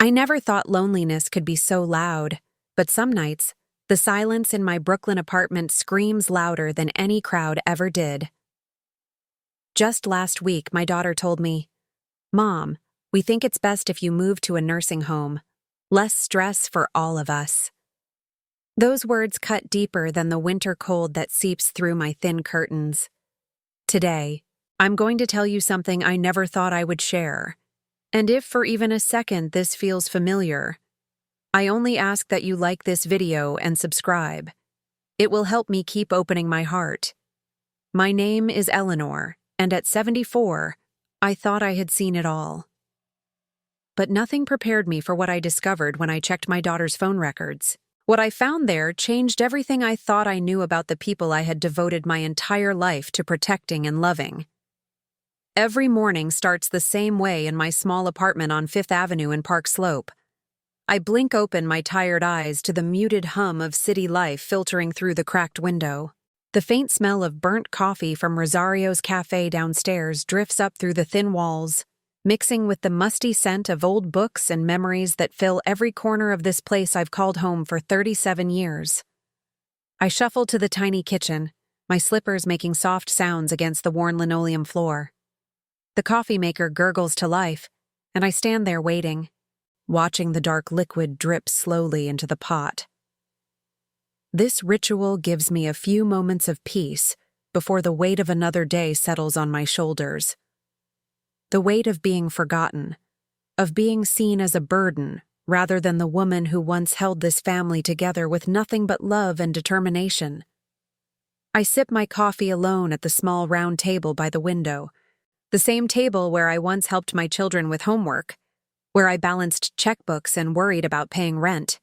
I never thought loneliness could be so loud, but some nights, the silence in my Brooklyn apartment screams louder than any crowd ever did. Just last week, my daughter told me, "Mom, we think it's best if you move to a nursing home. Less stress for all of us." Those words cut deeper than the winter cold that seeps through my thin curtains. Today, I'm going to tell you something I never thought I would share. And if for even a second this feels familiar, I only ask that you like this video and subscribe. It will help me keep opening my heart. My name is Eleanor, and at 74, I thought I had seen it all. But nothing prepared me for what I discovered when I checked my daughter's phone records. What I found there changed everything I thought I knew about the people I had devoted my entire life to protecting and loving. Every morning starts the same way in my small apartment on Fifth Avenue in Park Slope. I blink open my tired eyes to the muted hum of city life filtering through the cracked window. The faint smell of burnt coffee from Rosario's cafe downstairs drifts up through the thin walls, mixing with the musty scent of old books and memories that fill every corner of this place I've called home for 37 years. I shuffle to the tiny kitchen, my slippers making soft sounds against the worn linoleum floor. The coffee maker gurgles to life, and I stand there waiting, watching the dark liquid drip slowly into the pot. This ritual gives me a few moments of peace before the weight of another day settles on my shoulders. The weight of being forgotten, of being seen as a burden rather than the woman who once held this family together with nothing but love and determination. I sip my coffee alone at the small round table by the window, the same table where I once helped my children with homework, where I balanced checkbooks and worried about paying rent.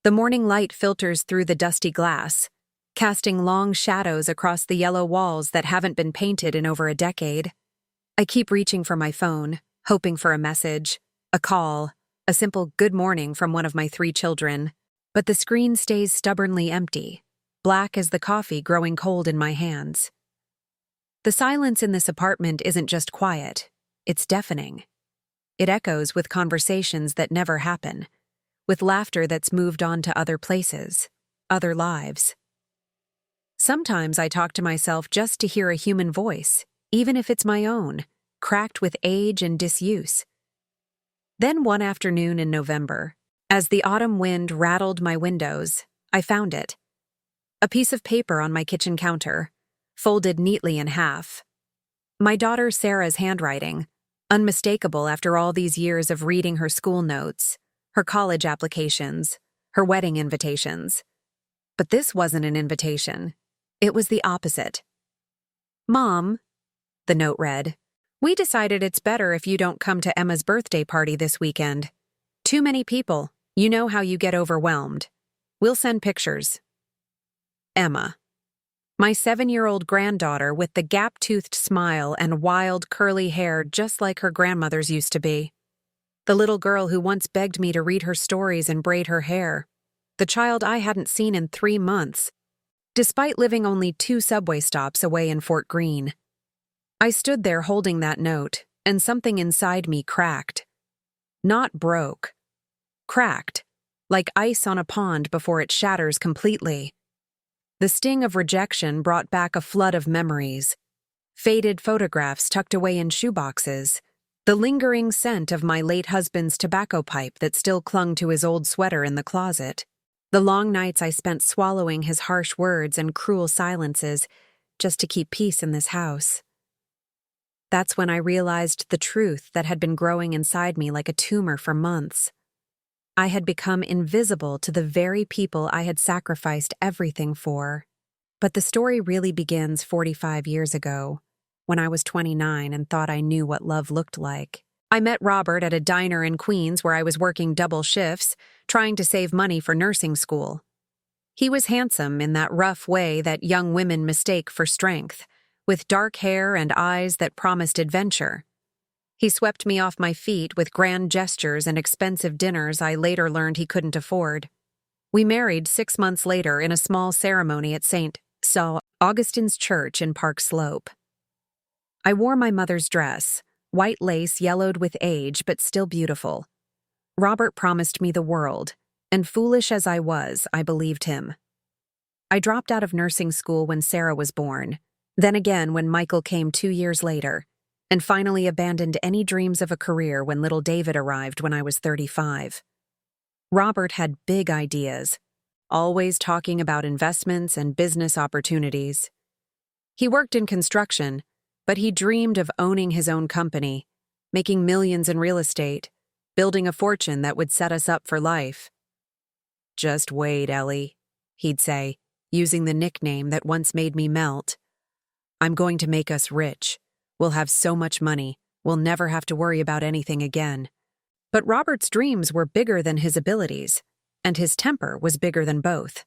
The morning light filters through the dusty glass, casting long shadows across the yellow walls that haven't been painted in over a decade. I keep reaching for my phone, hoping for a message, a call, a simple good morning from one of my 3 children, but the screen stays stubbornly empty, black as the coffee growing cold in my hands. The silence in this apartment isn't just quiet, it's deafening. It echoes with conversations that never happen, with laughter that's moved on to other places, other lives. Sometimes I talk to myself just to hear a human voice, even if it's my own, cracked with age and disuse. Then one afternoon in November, as the autumn wind rattled my windows, I found it. A piece of paper on my kitchen counter, folded neatly in half. My daughter Sarah's handwriting, unmistakable after all these years of reading her school notes, her college applications, her wedding invitations. But this wasn't an invitation. It was the opposite. "Mom," the note read, "we decided it's better if you don't come to Emma's birthday party this weekend. Too many people. You know how you get overwhelmed. We'll send pictures." Emma. My 7-year-old granddaughter with the gap-toothed smile and wild, curly hair just like her grandmother's used to be. The little girl who once begged me to read her stories and braid her hair. The child I hadn't seen in 3 months, despite living only 2 subway stops away in Fort Greene. I stood there holding that note, and something inside me cracked. Not broke. Cracked, like ice on a pond before it shatters completely. The sting of rejection brought back a flood of memories. Faded photographs tucked away in shoeboxes. The lingering scent of my late husband's tobacco pipe that still clung to his old sweater in the closet. The long nights I spent swallowing his harsh words and cruel silences just to keep peace in this house. That's when I realized the truth that had been growing inside me like a tumor for months. I had become invisible to the very people I had sacrificed everything for. But the story really begins 45 years ago, when I was 29 and thought I knew what love looked like. I met Robert at a diner in Queens where I was working double shifts, trying to save money for nursing school. He was handsome in that rough way that young women mistake for strength, with dark hair and eyes that promised adventure. He swept me off my feet with grand gestures and expensive dinners I later learned he couldn't afford. We married 6 months later in a small ceremony at St. Augustine's Church in Park Slope. I wore my mother's dress, white lace yellowed with age but still beautiful. Robert promised me the world, and foolish as I was, I believed him. I dropped out of nursing school when Sarah was born, then again when Michael came 2 years later, and finally abandoned any dreams of a career when little David arrived when I was 35. Robert had big ideas, always talking about investments and business opportunities. He worked in construction, but he dreamed of owning his own company, making millions in real estate, building a fortune that would set us up for life. "Just wait, Ellie," he'd say, using the nickname that once made me melt. "I'm going to make us rich. We'll have so much money, we'll never have to worry about anything again." But Robert's dreams were bigger than his abilities, and his temper was bigger than both.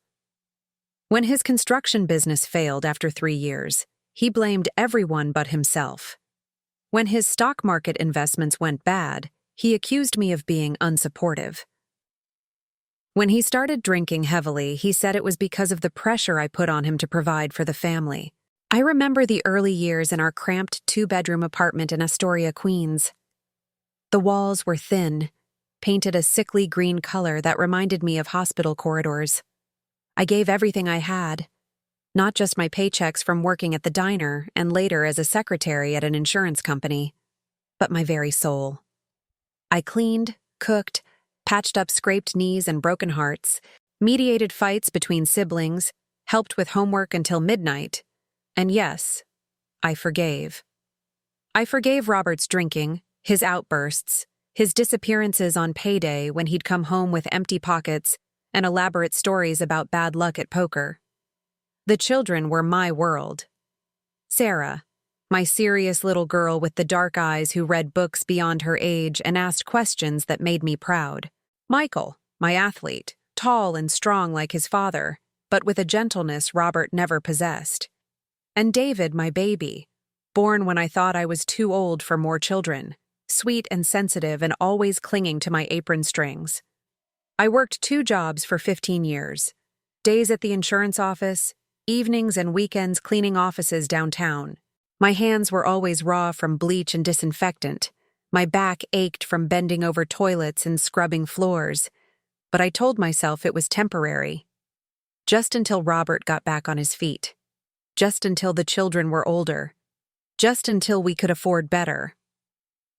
When his construction business failed after 3 years, he blamed everyone but himself. When his stock market investments went bad, he accused me of being unsupportive. When he started drinking heavily, he said it was because of the pressure I put on him to provide for the family. I remember the early years in our cramped 2-bedroom apartment in Astoria, Queens. The walls were thin, painted a sickly green color that reminded me of hospital corridors. I gave everything I had, not just my paychecks from working at the diner and later as a secretary at an insurance company, but my very soul. I cleaned, cooked, patched up scraped knees and broken hearts, mediated fights between siblings, helped with homework until midnight, and yes, I forgave. I forgave Robert's drinking, his outbursts, his disappearances on payday when he'd come home with empty pockets and elaborate stories about bad luck at poker. The children were my world. Sarah, my serious little girl with the dark eyes who read books beyond her age and asked questions that made me proud. Michael, my athlete, tall and strong like his father, but with a gentleness Robert never possessed. And David, my baby, born when I thought I was too old for more children, sweet and sensitive and always clinging to my apron strings. I worked 2 jobs for 15 years, days at the insurance office, evenings and weekends cleaning offices downtown. My hands were always raw from bleach and disinfectant. My back ached from bending over toilets and scrubbing floors, but I told myself it was temporary. Just until Robert got back on his feet. Just until the children were older. Just until we could afford better.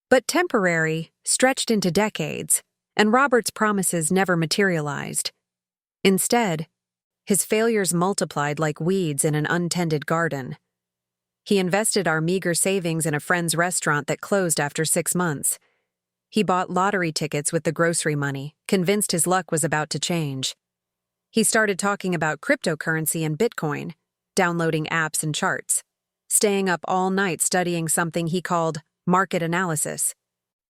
But temporary stretched into decades, and Robert's promises never materialized. Instead, his failures multiplied like weeds in an untended garden. He invested our meager savings in a friend's restaurant that closed after 6 months. He bought lottery tickets with the grocery money, convinced his luck was about to change. He started talking about cryptocurrency and Bitcoin, downloading apps and charts, staying up all night studying something he called market analysis,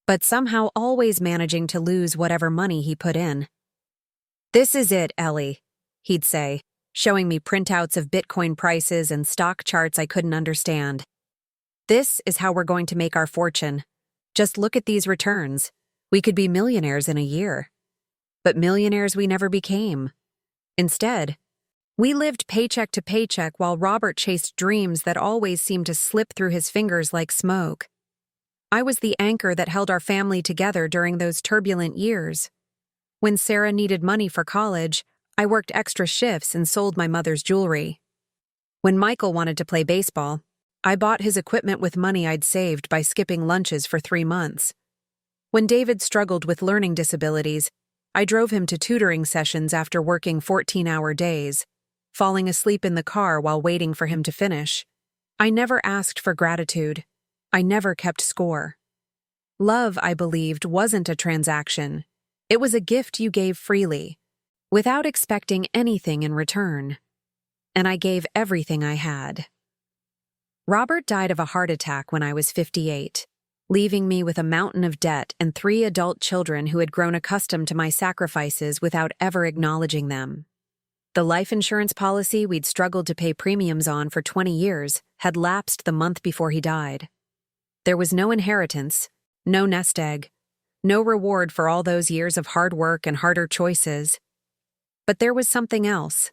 but somehow always managing to lose whatever money he put in. "This is it, Ellie," he'd say, showing me printouts of Bitcoin prices and stock charts I couldn't understand. "This is how we're going to make our fortune. Just look at these returns. We could be millionaires in a year." But millionaires we never became. Instead, we lived paycheck to paycheck while Robert chased dreams that always seemed to slip through his fingers like smoke. I was the anchor that held our family together during those turbulent years. When Sarah needed money for college, I worked extra shifts and sold my mother's jewelry. When Michael wanted to play baseball, I bought his equipment with money I'd saved by skipping lunches for 3 months. When David struggled with learning disabilities, I drove him to tutoring sessions after working 14-hour days, falling asleep in the car while waiting for him to finish. I never asked for gratitude. I never kept score. Love, I believed, wasn't a transaction. It was a gift you gave freely, without expecting anything in return. And I gave everything I had. Robert died of a heart attack when I was 58, leaving me with a mountain of debt and 3 adult children who had grown accustomed to my sacrifices without ever acknowledging them. The life insurance policy we'd struggled to pay premiums on for 20 years had lapsed the month before he died. There was no inheritance, no nest egg, no reward for all those years of hard work and harder choices. But there was something else.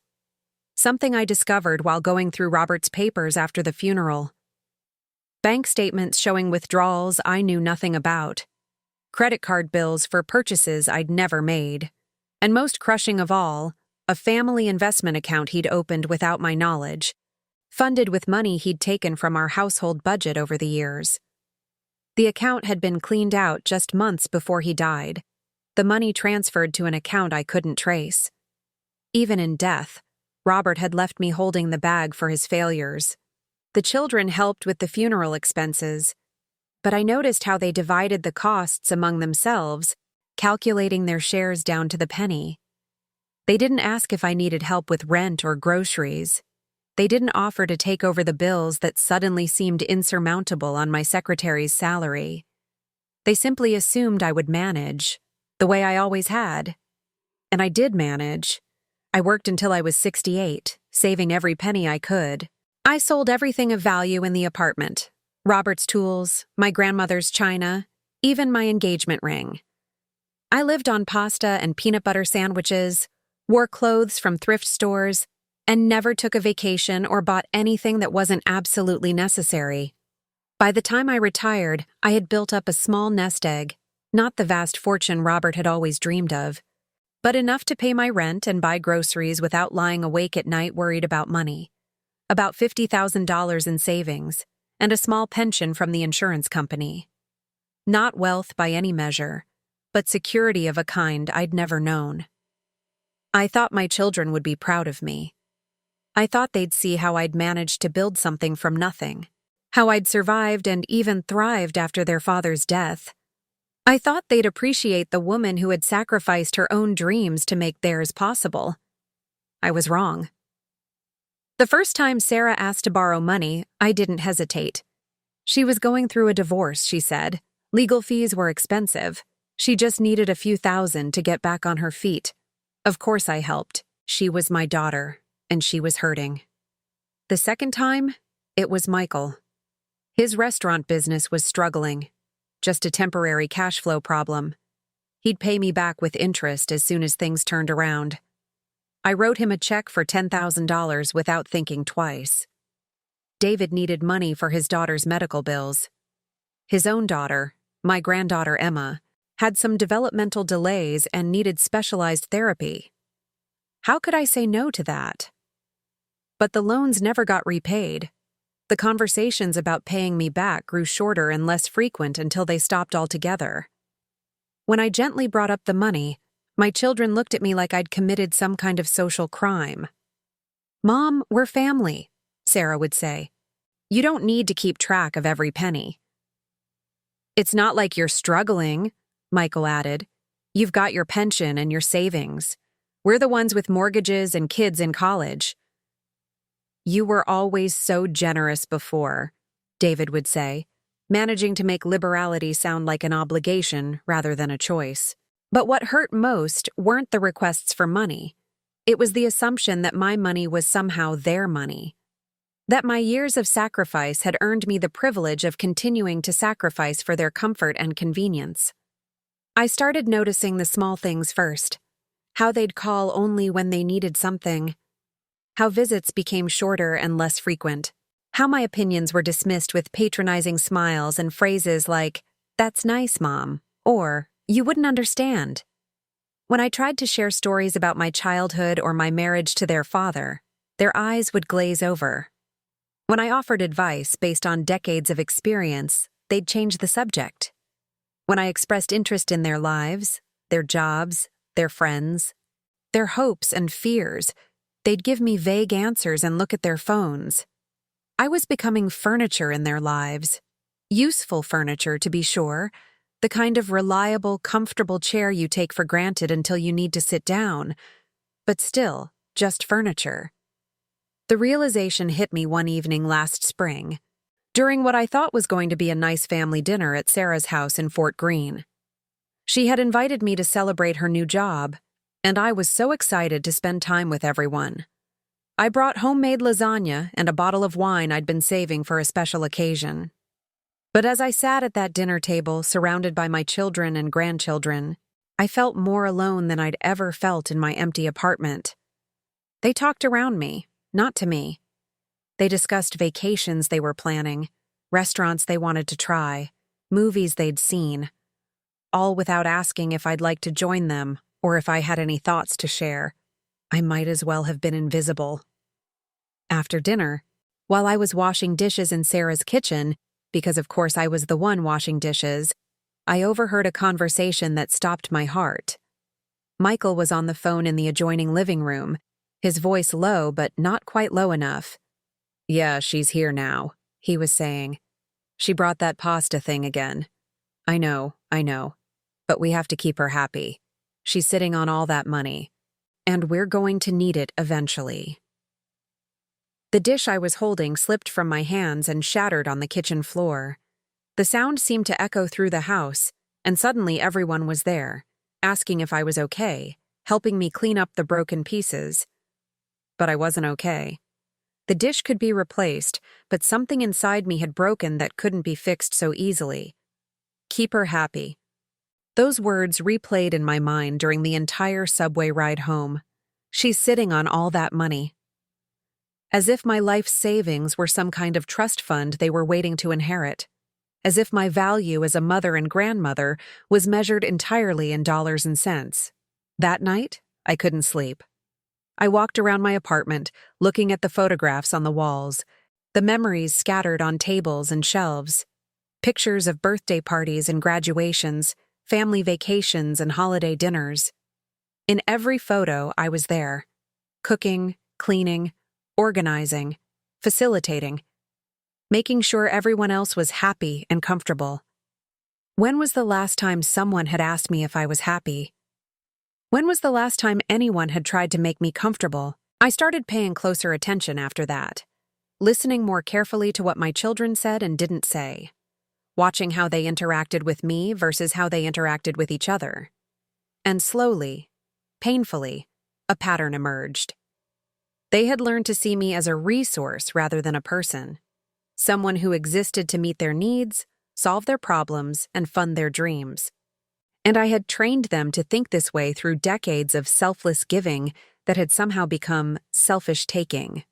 Something I discovered while going through Robert's papers after the funeral. Bank statements showing withdrawals I knew nothing about. credit card bills for purchases I'd never made, and most crushing of all, a family investment account he'd opened without my knowledge, funded with money he'd taken from our household budget over the years. The account had been cleaned out just months before he died, the money transferred to an account I couldn't trace. Even in death, Robert had left me holding the bag for his failures. The children helped with the funeral expenses, but I noticed how they divided the costs among themselves, calculating their shares down to the penny. They didn't ask if I needed help with rent or groceries. They didn't offer to take over the bills that suddenly seemed insurmountable on my secretary's salary. They simply assumed I would manage, the way I always had. And I did manage. I worked until I was 68, saving every penny I could. I sold everything of value in the apartment. Robert's tools, my grandmother's china, even my engagement ring. I lived on pasta and peanut butter sandwiches, wore clothes from thrift stores, and never took a vacation or bought anything that wasn't absolutely necessary. By the time I retired, I had built up a small nest egg, not the vast fortune Robert had always dreamed of, but enough to pay my rent and buy groceries without lying awake at night worried about money. About $50,000 in savings, and a small pension from the insurance company. Not wealth by any measure, but security of a kind I'd never known. I thought my children would be proud of me. I thought they'd see how I'd managed to build something from nothing, how I'd survived and even thrived after their father's death. I thought they'd appreciate the woman who had sacrificed her own dreams to make theirs possible. I was wrong. The first time Sarah asked to borrow money, I didn't hesitate. She was going through a divorce, she said. Legal fees were expensive. She just needed a few thousand to get back on her feet. Of course I helped. She was my daughter, and she was hurting. The second time, it was Michael. His restaurant business was struggling. Just a temporary cash flow problem. He'd pay me back with interest as soon as things turned around. I wrote him a check for $10,000 without thinking twice. David needed money for his daughter's medical bills. His own daughter, my granddaughter Emma, had some developmental delays and needed specialized therapy. How could I say no to that? But the loans never got repaid. The conversations about paying me back grew shorter and less frequent until they stopped altogether. When I gently brought up the money, my children looked at me like I'd committed some kind of social crime. "Mom, we're family," Sarah would say. "You don't need to keep track of every penny." "It's not like you're struggling," Michael added. "You've got your pension and your savings. We're the ones with mortgages and kids in college." "You were always so generous before," David would say, managing to make liberality sound like an obligation rather than a choice. But what hurt most weren't the requests for money. It was the assumption that my money was somehow their money. That my years of sacrifice had earned me the privilege of continuing to sacrifice for their comfort and convenience. I started noticing the small things first. How they'd call only when they needed something. How visits became shorter and less frequent. How my opinions were dismissed with patronizing smiles and phrases like, "That's nice, Mom," or "You wouldn't understand." When I tried to share stories about my childhood or my marriage to their father, their eyes would glaze over. When I offered advice based on decades of experience, they'd change the subject. When I expressed interest in their lives, their jobs, their friends, their hopes and fears, they'd give me vague answers and look at their phones. I was becoming furniture in their lives. Useful furniture, to be sure, the kind of reliable, comfortable chair you take for granted until you need to sit down, but still, just furniture. The realization hit me one evening last spring, during what I thought was going to be a nice family dinner at Sarah's house in Fort Greene. She had invited me to celebrate her new job, and I was so excited to spend time with everyone. I brought homemade lasagna and a bottle of wine I'd been saving for a special occasion. But as I sat at that dinner table, surrounded by my children and grandchildren, I felt more alone than I'd ever felt in my empty apartment. They talked around me, not to me. They discussed vacations they were planning, restaurants they wanted to try, movies they'd seen. all without asking if I'd like to join them or if I had any thoughts to share. I might as well have been invisible. After dinner, while I was washing dishes in Sarah's kitchen, because of course I was the one washing dishes, I overheard a conversation that stopped my heart. Michael was on the phone in the adjoining living room, his voice low but not quite low enough. "Yeah, she's here now," he was saying. "She brought that pasta thing again. I know, but we have to keep her happy. She's sitting on all that money, and we're going to need it eventually." The dish I was holding slipped from my hands and shattered on the kitchen floor. The sound seemed to echo through the house, and suddenly everyone was there, asking if I was okay, helping me clean up the broken pieces. But I wasn't okay. The dish could be replaced, but something inside me had broken that couldn't be fixed so easily. Keep her happy. Those words replayed in my mind during the entire subway ride home. She's sitting on all that money. As if my life savings were some kind of trust fund they were waiting to inherit. As if my value as a mother and grandmother was measured entirely in dollars and cents. That night, I couldn't sleep. I walked around my apartment, looking at the photographs on the walls, the memories scattered on tables and shelves, pictures of birthday parties and graduations, family vacations and holiday dinners. In every photo, I was there, cooking, cleaning, organizing, facilitating, making sure everyone else was happy and comfortable. When was the last time someone had asked me if I was happy? When was the last time anyone had tried to make me comfortable? I started paying closer attention after that, listening more carefully to what my children said and didn't say, watching how they interacted with me versus how they interacted with each other. And slowly, painfully, a pattern emerged. They had learned to see me as a resource rather than a person, someone who existed to meet their needs, solve their problems, and fund their dreams. And I had trained them to think this way through decades of selfless giving that had somehow become selfish taking.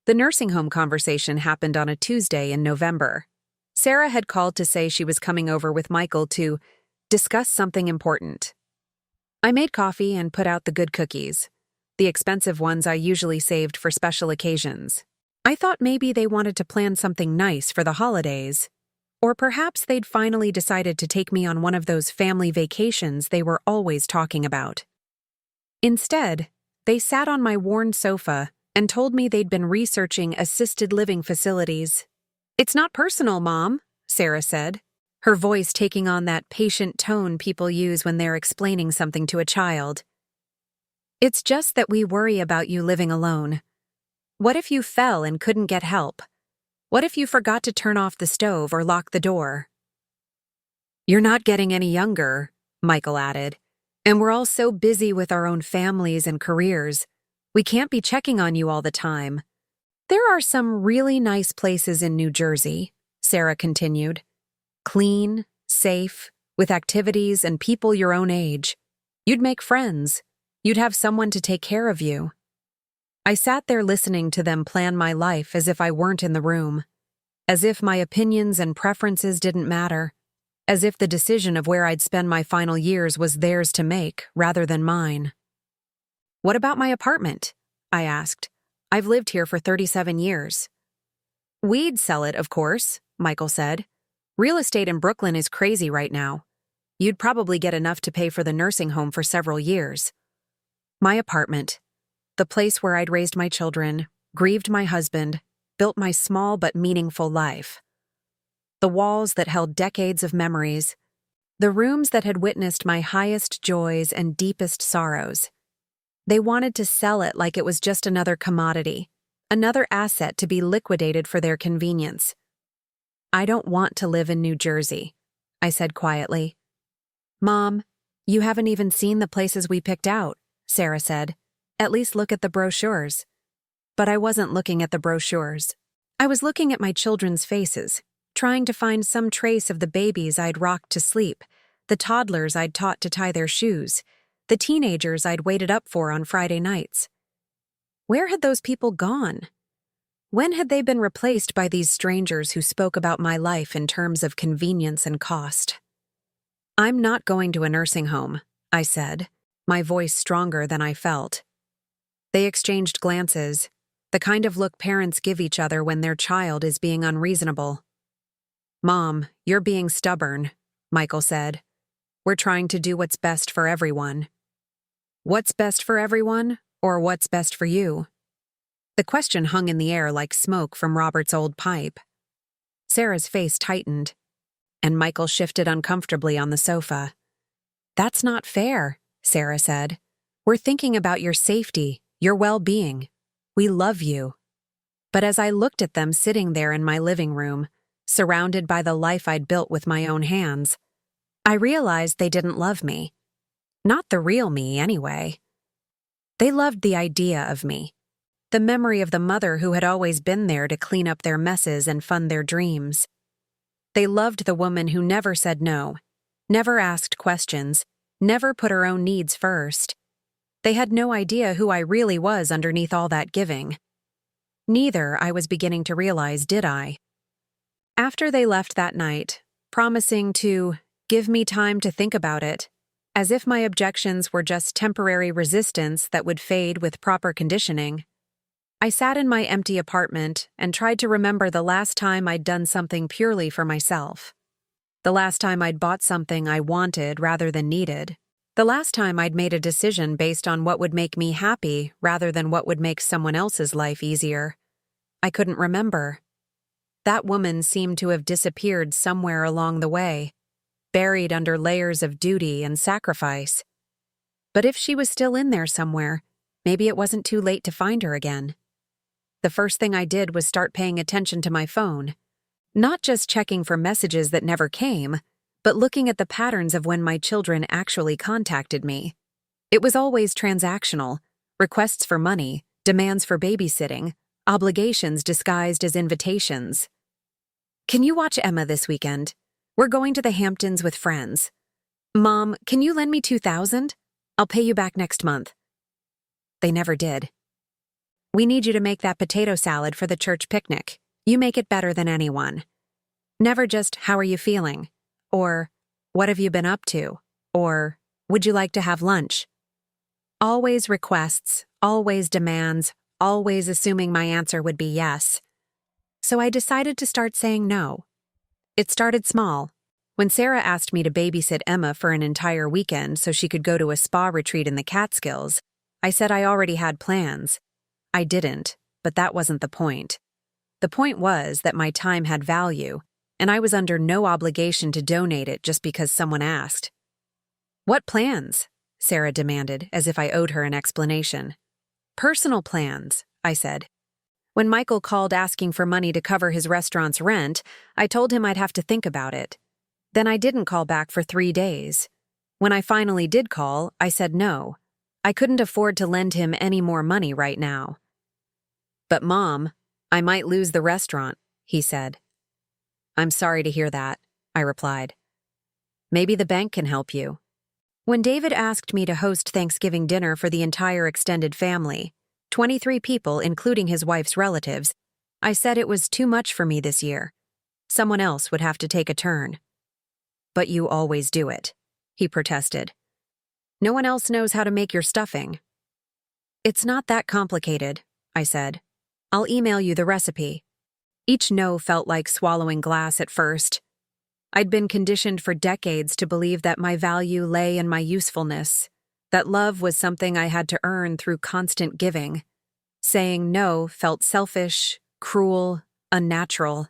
The nursing home conversation happened on a Tuesday in November. Sarah had called to say she was coming over with Michael to discuss something important. I made coffee and put out the good cookies, the expensive ones I usually saved for special occasions. I thought maybe they wanted to plan something nice for the holidays, or perhaps they'd finally decided to take me on one of those family vacations they were always talking about. Instead, they sat on my worn sofa and told me they'd been researching assisted living facilities. "It's not personal, Mom," Sarah said, her voice taking on that patient tone people use when they're explaining something to a child. "It's just that we worry about you living alone. What if you fell and couldn't get help? What if you forgot to turn off the stove or lock the door?" "You're not getting any younger," Michael added, "and we're all so busy with our own families and careers. We can't be checking on you all the time. There are some really nice places in New Jersey," Sarah continued. "Clean, safe, with activities and people your own age. You'd make friends. You'd have someone to take care of you." I sat there listening to them plan my life as if I weren't in the room, as if my opinions and preferences didn't matter, as if the decision of where I'd spend my final years was theirs to make rather than mine. "What about my apartment?" I asked. "I've lived here for 37 years. "We'd sell it, of course," Michael said. "Real estate in Brooklyn is crazy right now. You'd probably get enough to pay for the nursing home for several years." My apartment, the place where I'd raised my children, grieved my husband, built my small but meaningful life. The walls that held decades of memories, the rooms that had witnessed my highest joys and deepest sorrows. They wanted to sell it like it was just another commodity, another asset to be liquidated for their convenience. "I don't want to live in New Jersey," I said quietly. "Mom, you haven't even seen the places we picked out," Sarah said. "At least look at the brochures." But I wasn't looking at the brochures. I was looking at my children's faces, trying to find some trace of the babies I'd rocked to sleep, the toddlers I'd taught to tie their shoes, the teenagers I'd waited up for on Friday nights. Where had those people gone? When had they been replaced by these strangers who spoke about my life in terms of convenience and cost? I'm not going to a nursing home, I said, my voice stronger than I felt. They exchanged glances, the kind of look parents give each other when their child is being unreasonable. Mom, you're being stubborn, Michael said. We're trying to do what's best for everyone. What's best for everyone, or what's best for you? The question hung in the air like smoke from Robert's old pipe. Sarah's face tightened, and Michael shifted uncomfortably on the sofa. That's not fair, Sarah said. We're thinking about your safety, your well-being. We love you. But as I looked at them sitting there in my living room, surrounded by the life I'd built with my own hands, I realized they didn't love me. Not the real me, anyway. They loved the idea of me, the memory of the mother who had always been there to clean up their messes and fund their dreams. They loved the woman who never said no, never asked questions, never put her own needs first. They had no idea who I really was underneath all that giving. Neither, I was beginning to realize, did I. After they left that night, promising to give me time to think about it, as if my objections were just temporary resistance that would fade with proper conditioning, I sat in my empty apartment and tried to remember the last time I'd done something purely for myself. The last time I'd bought something I wanted rather than needed. The last time I'd made a decision based on what would make me happy rather than what would make someone else's life easier. I couldn't remember. That woman seemed to have disappeared somewhere along the way, buried under layers of duty and sacrifice. But if she was still in there somewhere, maybe it wasn't too late to find her again. The first thing I did was start paying attention to my phone, not just checking for messages that never came, but looking at the patterns of when my children actually contacted me. It was always transactional, requests for money, demands for babysitting, obligations disguised as invitations. Can you watch Emma this weekend? We're going to the Hamptons with friends. Mom, can you lend me $2,000? I'll pay you back next month. They never did. We need you to make that potato salad for the church picnic. You make it better than anyone. Never just, how are you feeling? Or, what have you been up to? Or, would you like to have lunch? Always requests, always demands, always assuming my answer would be yes. So I decided to start saying no. It started small. When Sarah asked me to babysit Emma for an entire weekend so she could go to a spa retreat in the Catskills, I said I already had plans. I didn't, but that wasn't the point. The point was that my time had value, and I was under no obligation to donate it just because someone asked. What plans? Sarah demanded, as if I owed her an explanation. Personal plans, I said. When Michael called asking for money to cover his restaurant's rent, I told him I'd have to think about it. Then I didn't call back for 3 days. When I finally did call, I said no. I couldn't afford to lend him any more money right now. But Mom, I might lose the restaurant, he said. I'm sorry to hear that, I replied. Maybe the bank can help you. When David asked me to host Thanksgiving dinner for the entire extended family, 23 people including his wife's relatives, I said it was too much for me this year. Someone else would have to take a turn. But you always do it, he protested. No one else knows how to make your stuffing. It's not that complicated, I said. I'll email you the recipe. Each no felt like swallowing glass at first. I'd been conditioned for decades to believe that my value lay in my usefulness, that love was something I had to earn through constant giving. Saying no felt selfish, cruel, unnatural.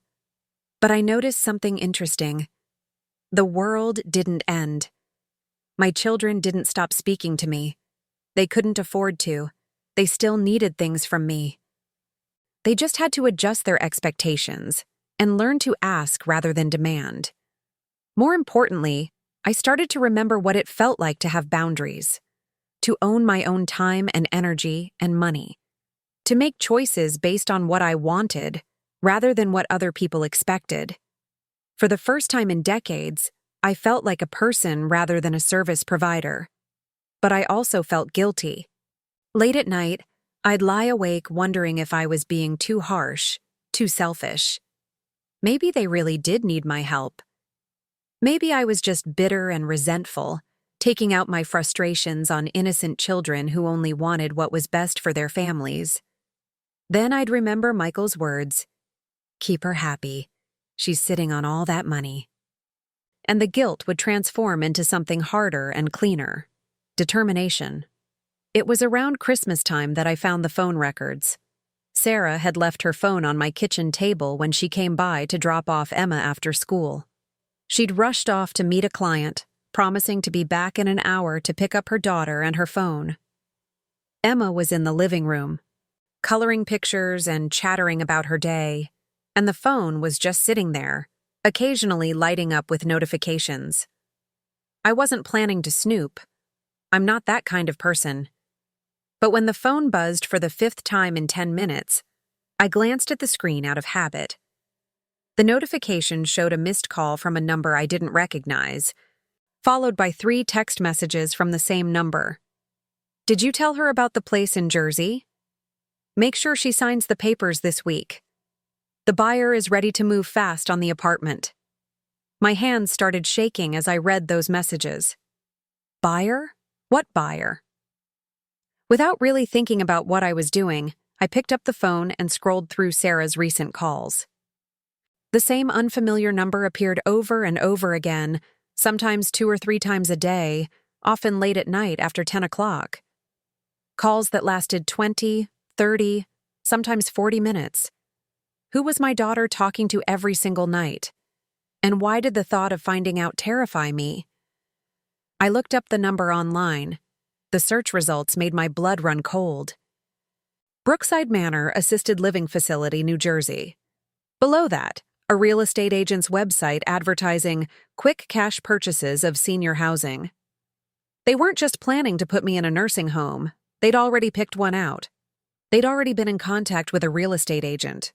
But I noticed something interesting. The world didn't end. My children didn't stop speaking to me. They couldn't afford to. They still needed things from me. They just had to adjust their expectations and learn to ask rather than demand. More importantly, I started to remember what it felt like to have boundaries, to own my own time and energy and money, to make choices based on what I wanted rather than what other people expected. For the first time in decades, I felt like a person rather than a service provider. But I also felt guilty. Late at night, I'd lie awake wondering if I was being too harsh, too selfish. Maybe they really did need my help. Maybe I was just bitter and resentful, taking out my frustrations on innocent children who only wanted what was best for their families. Then I'd remember Michael's words, "Keep her happy. She's sitting on all that money." And the guilt would transform into something harder and cleaner: determination. It was around Christmas time that I found the phone records. Sarah had left her phone on my kitchen table when she came by to drop off Emma after school. She'd rushed off to meet a client, promising to be back in an hour to pick up her daughter and her phone. Emma was in the living room, coloring pictures and chattering about her day, and the phone was just sitting there, occasionally lighting up with notifications. I wasn't planning to snoop. I'm not that kind of person. But when the phone buzzed for the 5th time in 10 minutes, I glanced at the screen out of habit. The notification showed a missed call from a number I didn't recognize, followed by 3 text messages from the same number. "Did you tell her about the place in Jersey? Make sure she signs the papers this week. The buyer is ready to move fast on the apartment." My hands started shaking as I read those messages. Buyer? What buyer? Without really thinking about what I was doing, I picked up the phone and scrolled through Sarah's recent calls. The same unfamiliar number appeared over and over again, sometimes 2 or 3 times a day, often late at night after 10 o'clock. Calls that lasted 20, 30, sometimes 40 minutes. Who was my daughter talking to every single night? And why did the thought of finding out terrify me? I looked up the number online. The search results made my blood run cold. Brookside Manor Assisted Living Facility, New Jersey. Below that, a real estate agent's website advertising quick cash purchases of senior housing. They weren't just planning to put me in a nursing home. They'd already picked one out. They'd already been in contact with a real estate agent.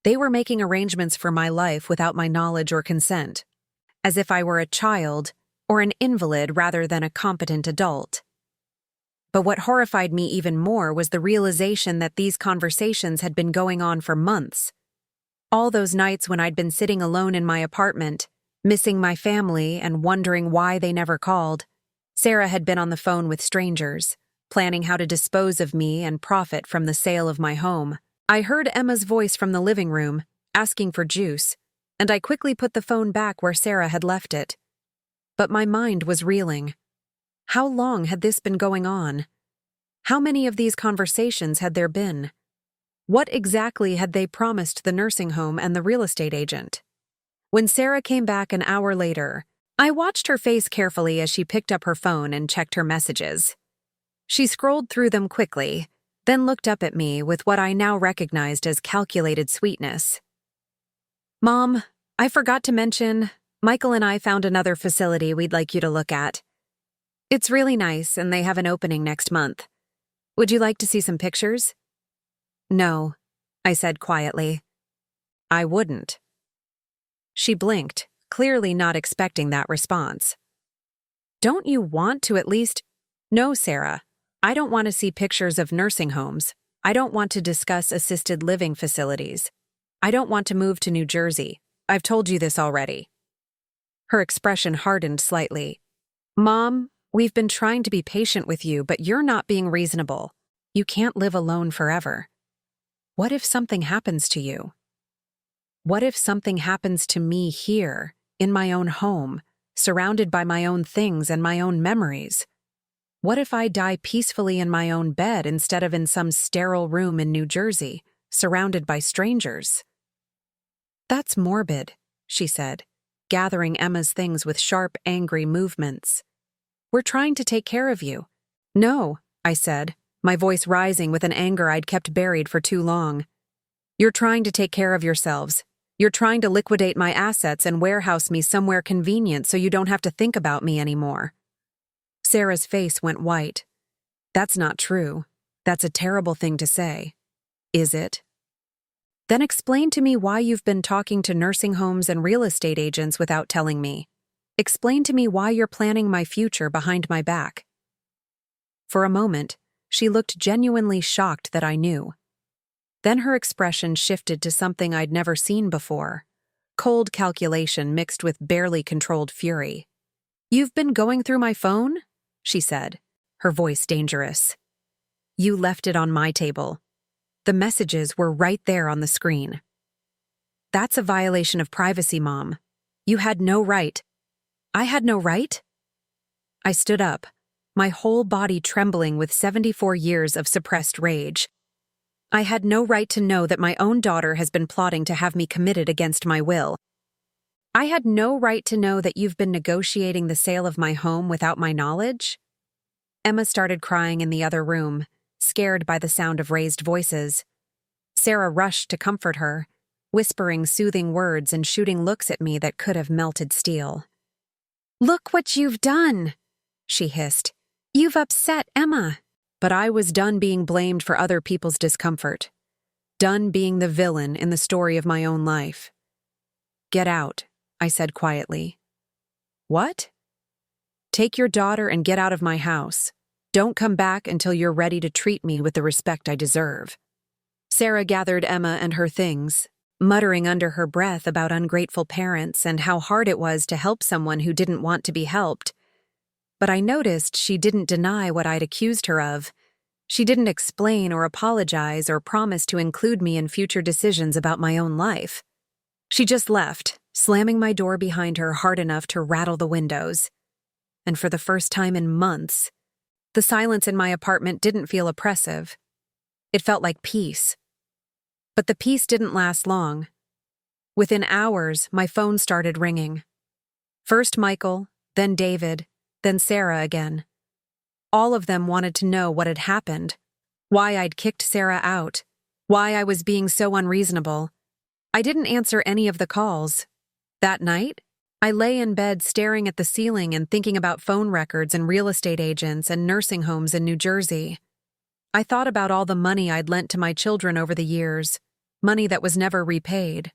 They were making arrangements for my life without my knowledge or consent, as if I were a child or an invalid rather than a competent adult. But what horrified me even more was the realization that these conversations had been going on for months. All those nights when I'd been sitting alone in my apartment, missing my family and wondering why they never called, Sarah had been on the phone with strangers, planning how to dispose of me and profit from the sale of my home. I heard Emma's voice from the living room, asking for juice, and I quickly put the phone back where Sarah had left it. But my mind was reeling. How long had this been going on? How many of these conversations had there been? What exactly had they promised the nursing home and the real estate agent? When Sarah came back an hour later, I watched her face carefully as she picked up her phone and checked her messages. She scrolled through them quickly, then looked up at me with what I now recognized as calculated sweetness. "Mom, I forgot to mention, Michael and I found another facility we'd like you to look at. It's really nice and they have an opening next month. Would you like to see some pictures?" "No," I said quietly. "I wouldn't." She blinked, clearly not expecting that response. "Don't you want to at least—" "No, Sarah. I don't want to see pictures of nursing homes. I don't want to discuss assisted living facilities. I don't want to move to New Jersey. I've told you this already." Her expression hardened slightly. "Mom, we've been trying to be patient with you, but you're not being reasonable. You can't live alone forever. What if something happens to you? What if something happens to me here, in my own home, surrounded by my own things and my own memories? What if I die peacefully in my own bed instead of in some sterile room in New Jersey, surrounded by strangers?" "That's morbid," she said, gathering Emma's things with sharp, angry movements. "We're trying to take care of you." "No," I said, my voice rising with an anger I'd kept buried for too long. "You're trying to take care of yourselves. You're trying to liquidate my assets and warehouse me somewhere convenient so you don't have to think about me anymore." Sarah's face went white. "That's not true. That's a terrible thing to say." "Is it?" "Then explain to me why you've been talking to nursing homes and real estate agents without telling me. Explain to me why you're planning my future behind my back." For a moment, she looked genuinely shocked that I knew. Then her expression shifted to something I'd never seen before: cold calculation mixed with barely controlled fury. "You've been going through my phone?" she said, her voice dangerous. "You left it on my table. The messages were right there on the screen." "That's a violation of privacy, Mom. You had no right." "I had no right?" I stood up, my whole body trembling with 74 years of suppressed rage. "I had no right to know that my own daughter has been plotting to have me committed against my will. I had no right to know that you've been negotiating the sale of my home without my knowledge." Emma started crying in the other room, scared by the sound of raised voices. Sarah rushed to comfort her, whispering soothing words and shooting looks at me that could have melted steel. "Look what you've done," she hissed. "You've upset Emma." But I was done being blamed for other people's discomfort. Done being the villain in the story of my own life. "Get out," I said quietly. "What?" "Take your daughter and get out of my house. Don't come back until you're ready to treat me with the respect I deserve." Sarah gathered Emma and her things, muttering under her breath about ungrateful parents and how hard it was to help someone who didn't want to be helped. But I noticed she didn't deny what I'd accused her of. She didn't explain or apologize or promise to include me in future decisions about my own life. She just left, slamming my door behind her hard enough to rattle the windows. And for the first time in months, the silence in my apartment didn't feel oppressive. It felt like peace. But the peace didn't last long. Within hours, my phone started ringing. First Michael, then David, then Sarah again. All of them wanted to know what had happened, why I'd kicked Sarah out, why I was being so unreasonable. I didn't answer any of the calls. That night, I lay in bed staring at the ceiling and thinking about phone records and real estate agents and nursing homes in New Jersey. I thought about all the money I'd lent to my children over the years, money that was never repaid.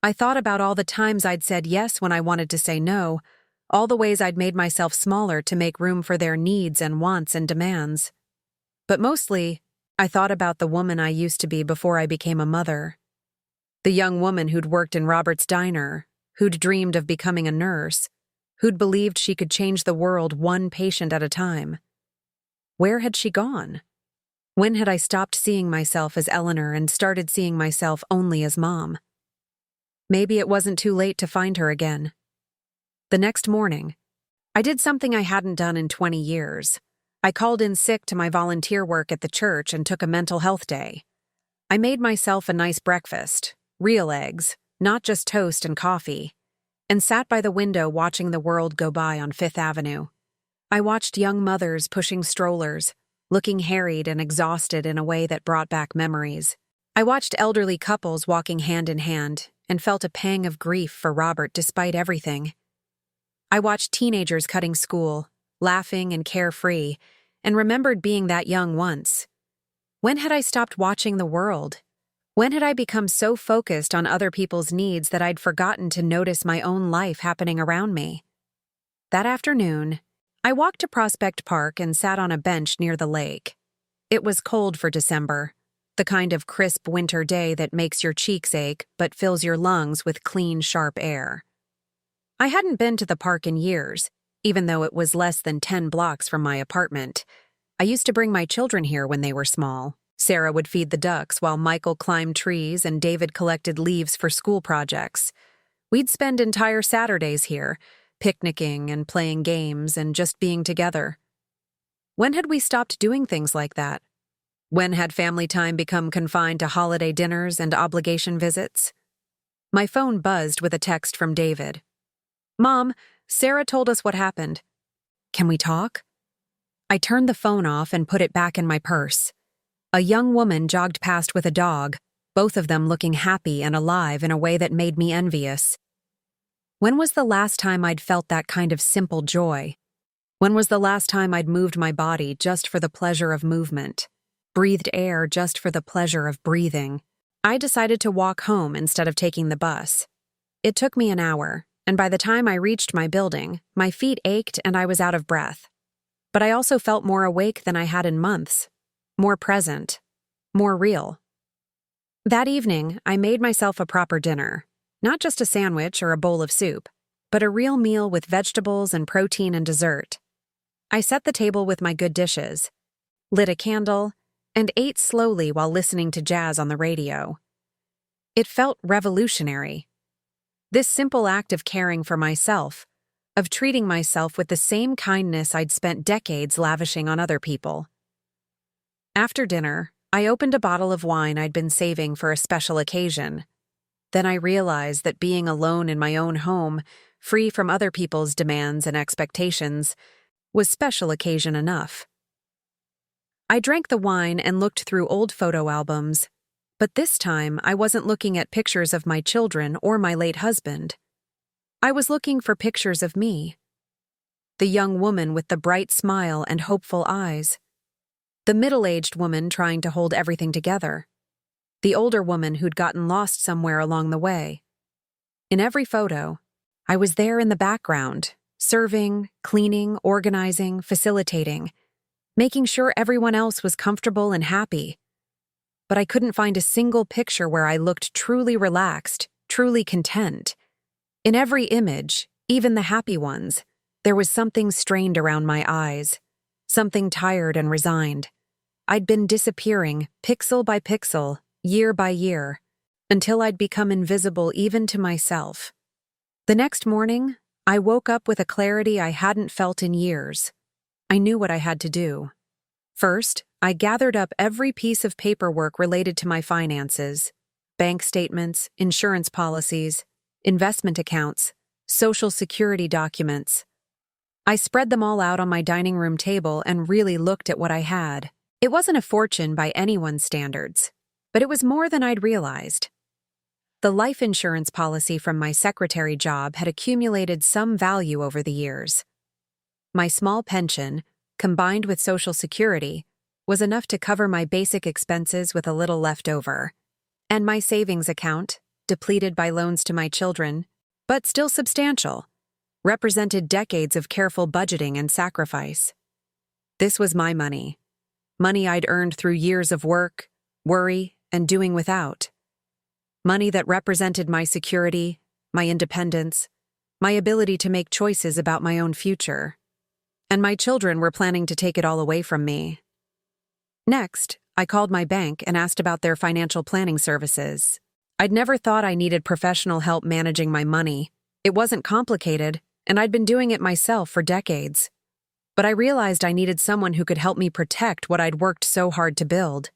I thought about all the times I'd said yes when I wanted to say no, all the ways I'd made myself smaller to make room for their needs and wants and demands. But mostly, I thought about the woman I used to be before I became a mother. The young woman who'd worked in Robert's diner, who'd dreamed of becoming a nurse, who'd believed she could change the world one patient at a time. Where had she gone? When had I stopped seeing myself as Eleanor and started seeing myself only as Mom? Maybe it wasn't too late to find her again. The next morning, I did something I hadn't done in 20 years. I called in sick to my volunteer work at the church and took a mental health day. I made myself a nice breakfast, real eggs, not just toast and coffee, and sat by the window watching the world go by on Fifth Avenue. I watched young mothers pushing strollers, looking harried and exhausted in a way that brought back memories. I watched elderly couples walking hand in hand and felt a pang of grief for Robert despite everything. I watched teenagers cutting school, laughing and carefree, and remembered being that young once. When had I stopped watching the world? When had I become so focused on other people's needs that I'd forgotten to notice my own life happening around me? That afternoon, I walked to Prospect Park and sat on a bench near the lake. It was cold for December, the kind of crisp winter day that makes your cheeks ache but fills your lungs with clean, sharp air. I hadn't been to the park in years, even though it was less than 10 blocks from my apartment. I used to bring my children here when they were small. Sarah would feed the ducks while Michael climbed trees and David collected leaves for school projects. We'd spend entire Saturdays here, picnicking and playing games and just being together. When had we stopped doing things like that? When had family time become confined to holiday dinners and obligation visits? My phone buzzed with a text from David. "Mom, Sarah told us what happened. Can we talk?" I turned the phone off and put it back in my purse. A young woman jogged past with a dog, both of them looking happy and alive in a way that made me envious. When was the last time I'd felt that kind of simple joy? When was the last time I'd moved my body just for the pleasure of movement, breathed air just for the pleasure of breathing? I decided to walk home instead of taking the bus. It took me an hour, and by the time I reached my building, my feet ached and I was out of breath. But I also felt more awake than I had in months, more present, more real. That evening, I made myself a proper dinner. Not just a sandwich or a bowl of soup, but a real meal with vegetables and protein and dessert. I set the table with my good dishes, lit a candle, and ate slowly while listening to jazz on the radio. It felt revolutionary. This simple act of caring for myself, of treating myself with the same kindness I'd spent decades lavishing on other people. After dinner, I opened a bottle of wine I'd been saving for a special occasion. Then I realized that being alone in my own home, free from other people's demands and expectations, was special occasion enough. I drank the wine and looked through old photo albums, but this time I wasn't looking at pictures of my children or my late husband. I was looking for pictures of me. The young woman with the bright smile and hopeful eyes. The middle-aged woman trying to hold everything together. The older woman who'd gotten lost somewhere along the way. In every photo, I was there in the background, serving, cleaning, organizing, facilitating, making sure everyone else was comfortable and happy. But I couldn't find a single picture where I looked truly relaxed, truly content. In every image, even the happy ones, there was something strained around my eyes, something tired and resigned. I'd been disappearing, pixel by pixel, year by year, until I'd become invisible even to myself. The next morning, I woke up with a clarity I hadn't felt in years. I knew what I had to do. First, I gathered up every piece of paperwork related to my finances: bank statements, insurance policies, investment accounts, Social Security documents. I spread them all out on my dining room table and really looked at what I had. It wasn't a fortune by anyone's standards, but it was more than I'd realized. The life insurance policy from my secretary job had accumulated some value over the years. My small pension, combined with Social Security, was enough to cover my basic expenses with a little left over. And my savings account, depleted by loans to my children, but still substantial, represented decades of careful budgeting and sacrifice. This was my money. Money I'd earned through years of work, worry, and doing without. Money that represented my security, my independence, my ability to make choices about my own future. And my children were planning to take it all away from me. Next, I called my bank and asked about their financial planning services. I'd never thought I needed professional help managing my money. It wasn't complicated, and I'd been doing it myself for decades. But I realized I needed someone who could help me protect what I'd worked so hard to build.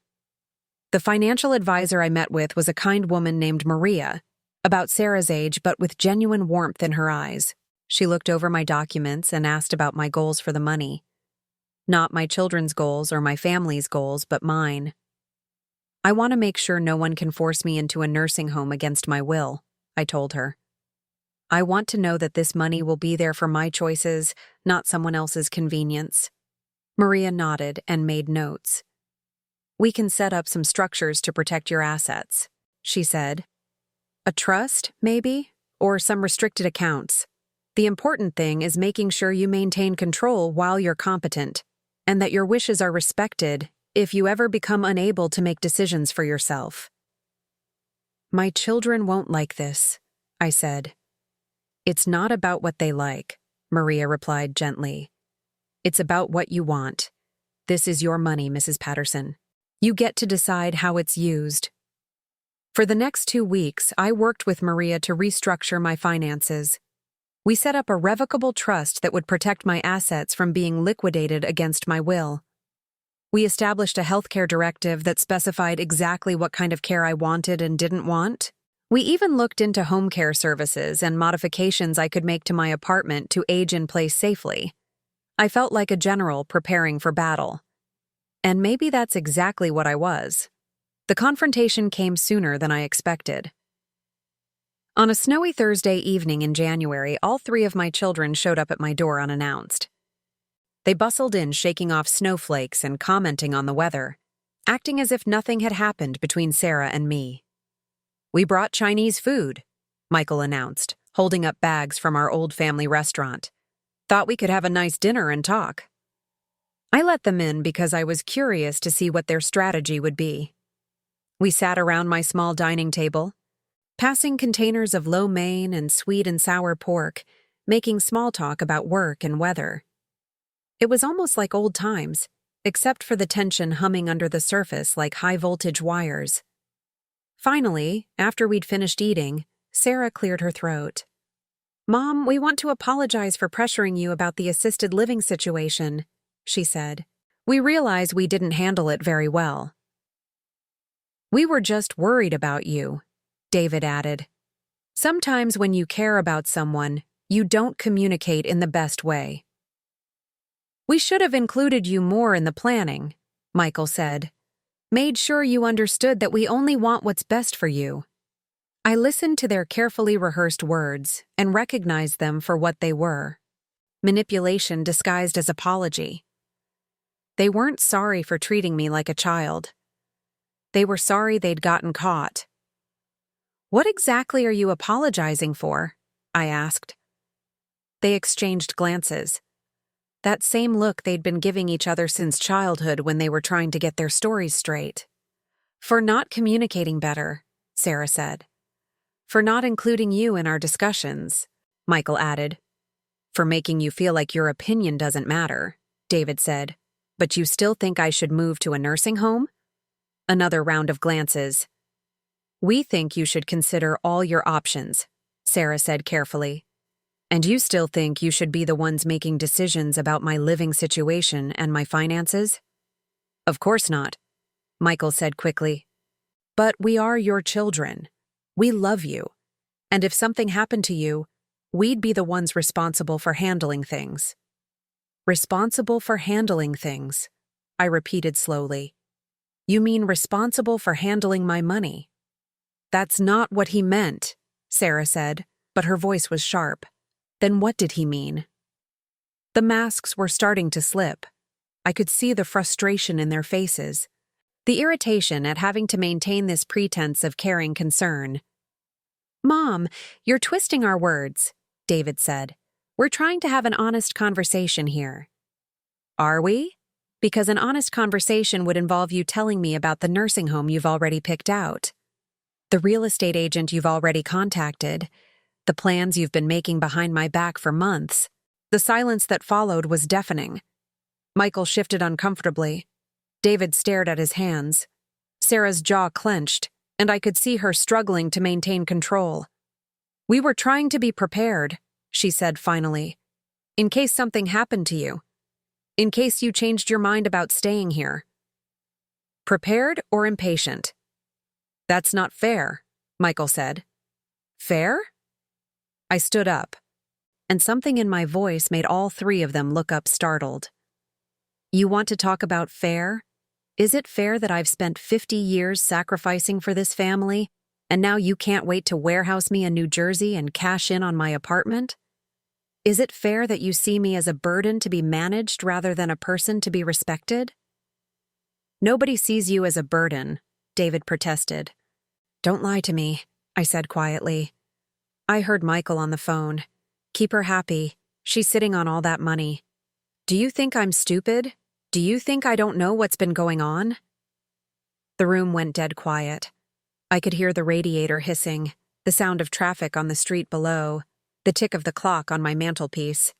The financial advisor I met with was a kind woman named Maria, about Sarah's age but with genuine warmth in her eyes. She looked over my documents and asked about my goals for the money. Not my children's goals or my family's goals, but mine. I want to make sure no one can force me into a nursing home against my will, I told her. I want to know that this money will be there for my choices, not someone else's convenience. Maria nodded and made notes. We can set up some structures to protect your assets, she said. A trust, maybe? Or some restricted accounts. The important thing is making sure you maintain control while you're competent, and that your wishes are respected if you ever become unable to make decisions for yourself. My children won't like this, I said. It's not about what they like, Maria replied gently. It's about what you want. This is your money, Mrs. Patterson. You get to decide how it's used. For the next 2 weeks, I worked with Maria to restructure my finances. We set up a revocable trust that would protect my assets from being liquidated against my will. We established a healthcare directive that specified exactly what kind of care I wanted and didn't want. We even looked into home care services and modifications I could make to my apartment to age in place safely. I felt like a general preparing for battle. And maybe that's exactly what I was. The confrontation came sooner than I expected. On a snowy Thursday evening in January, all 3 of my children showed up at my door unannounced. They bustled in, shaking off snowflakes and commenting on the weather, acting as if nothing had happened between Sarah and me. We brought Chinese food, Michael announced, holding up bags from our old family restaurant. Thought we could have a nice dinner and talk. I let them in because I was curious to see what their strategy would be. We sat around my small dining table, passing containers of lo mein and sweet and sour pork, making small talk about work and weather. It was almost like old times, except for the tension humming under the surface like high-voltage wires. Finally, after we'd finished eating, Sarah cleared her throat. "Mom, we want to apologize for pressuring you about the assisted living situation," she said. "We realize we didn't handle it very well." "We were just worried about you," David added. "Sometimes when you care about someone, you don't communicate in the best way." "We should have included you more in the planning," Michael said. "Made sure you understood that we only want what's best for you." I listened to their carefully rehearsed words and recognized them for what they were: manipulation disguised as apology. They weren't sorry for treating me like a child. They were sorry they'd gotten caught. "What exactly are you apologizing for?" I asked. They exchanged glances. That same look they'd been giving each other since childhood when they were trying to get their stories straight. "For not communicating better," Sarah said. "For not including you in our discussions," Michael added. "For making you feel like your opinion doesn't matter," David said. "But you still think I should move to a nursing home?" Another round of glances. "We think you should consider all your options," Sarah said carefully. "And you still think you should be the ones making decisions about my living situation and my finances?" "Of course not," Michael said quickly. "But we are your children. We love you. And if something happened to you, we'd be the ones responsible for handling things." "Responsible for handling things," I repeated slowly. "You mean responsible for handling my money?" "That's not what he meant," Sarah said, but her voice was sharp. "Then what did he mean?" The masks were starting to slip. I could see the frustration in their faces, the irritation at having to maintain this pretense of caring concern. "Mom, you're twisting our words," David said. "We're trying to have an honest conversation here." "Are we? Because an honest conversation would involve you telling me about the nursing home you've already picked out, the real estate agent you've already contacted, the plans you've been making behind my back for months." The silence that followed was deafening. Michael shifted uncomfortably. David stared at his hands. Sarah's jaw clenched, and I could see her struggling to maintain control. "We were trying to be prepared," she said finally, "in case something happened to you. In case you changed your mind about staying here." "Prepared or impatient?" "That's not fair," Michael said. "Fair?" I stood up, and something in my voice made all three of them look up startled. "You want to talk about fair? Is it fair that I've spent 50 years sacrificing for this family, and now you can't wait to warehouse me in New Jersey and cash in on my apartment? Is it fair that you see me as a burden to be managed rather than a person to be respected?" "Nobody sees you as a burden," David protested. "Don't lie to me," I said quietly. "I heard Michael on the phone. Keep her happy. She's sitting on all that money. Do you think I'm stupid? Do you think I don't know what's been going on?" The room went dead quiet. I could hear the radiator hissing, the sound of traffic on the street below, the tick of the clock on my mantelpiece.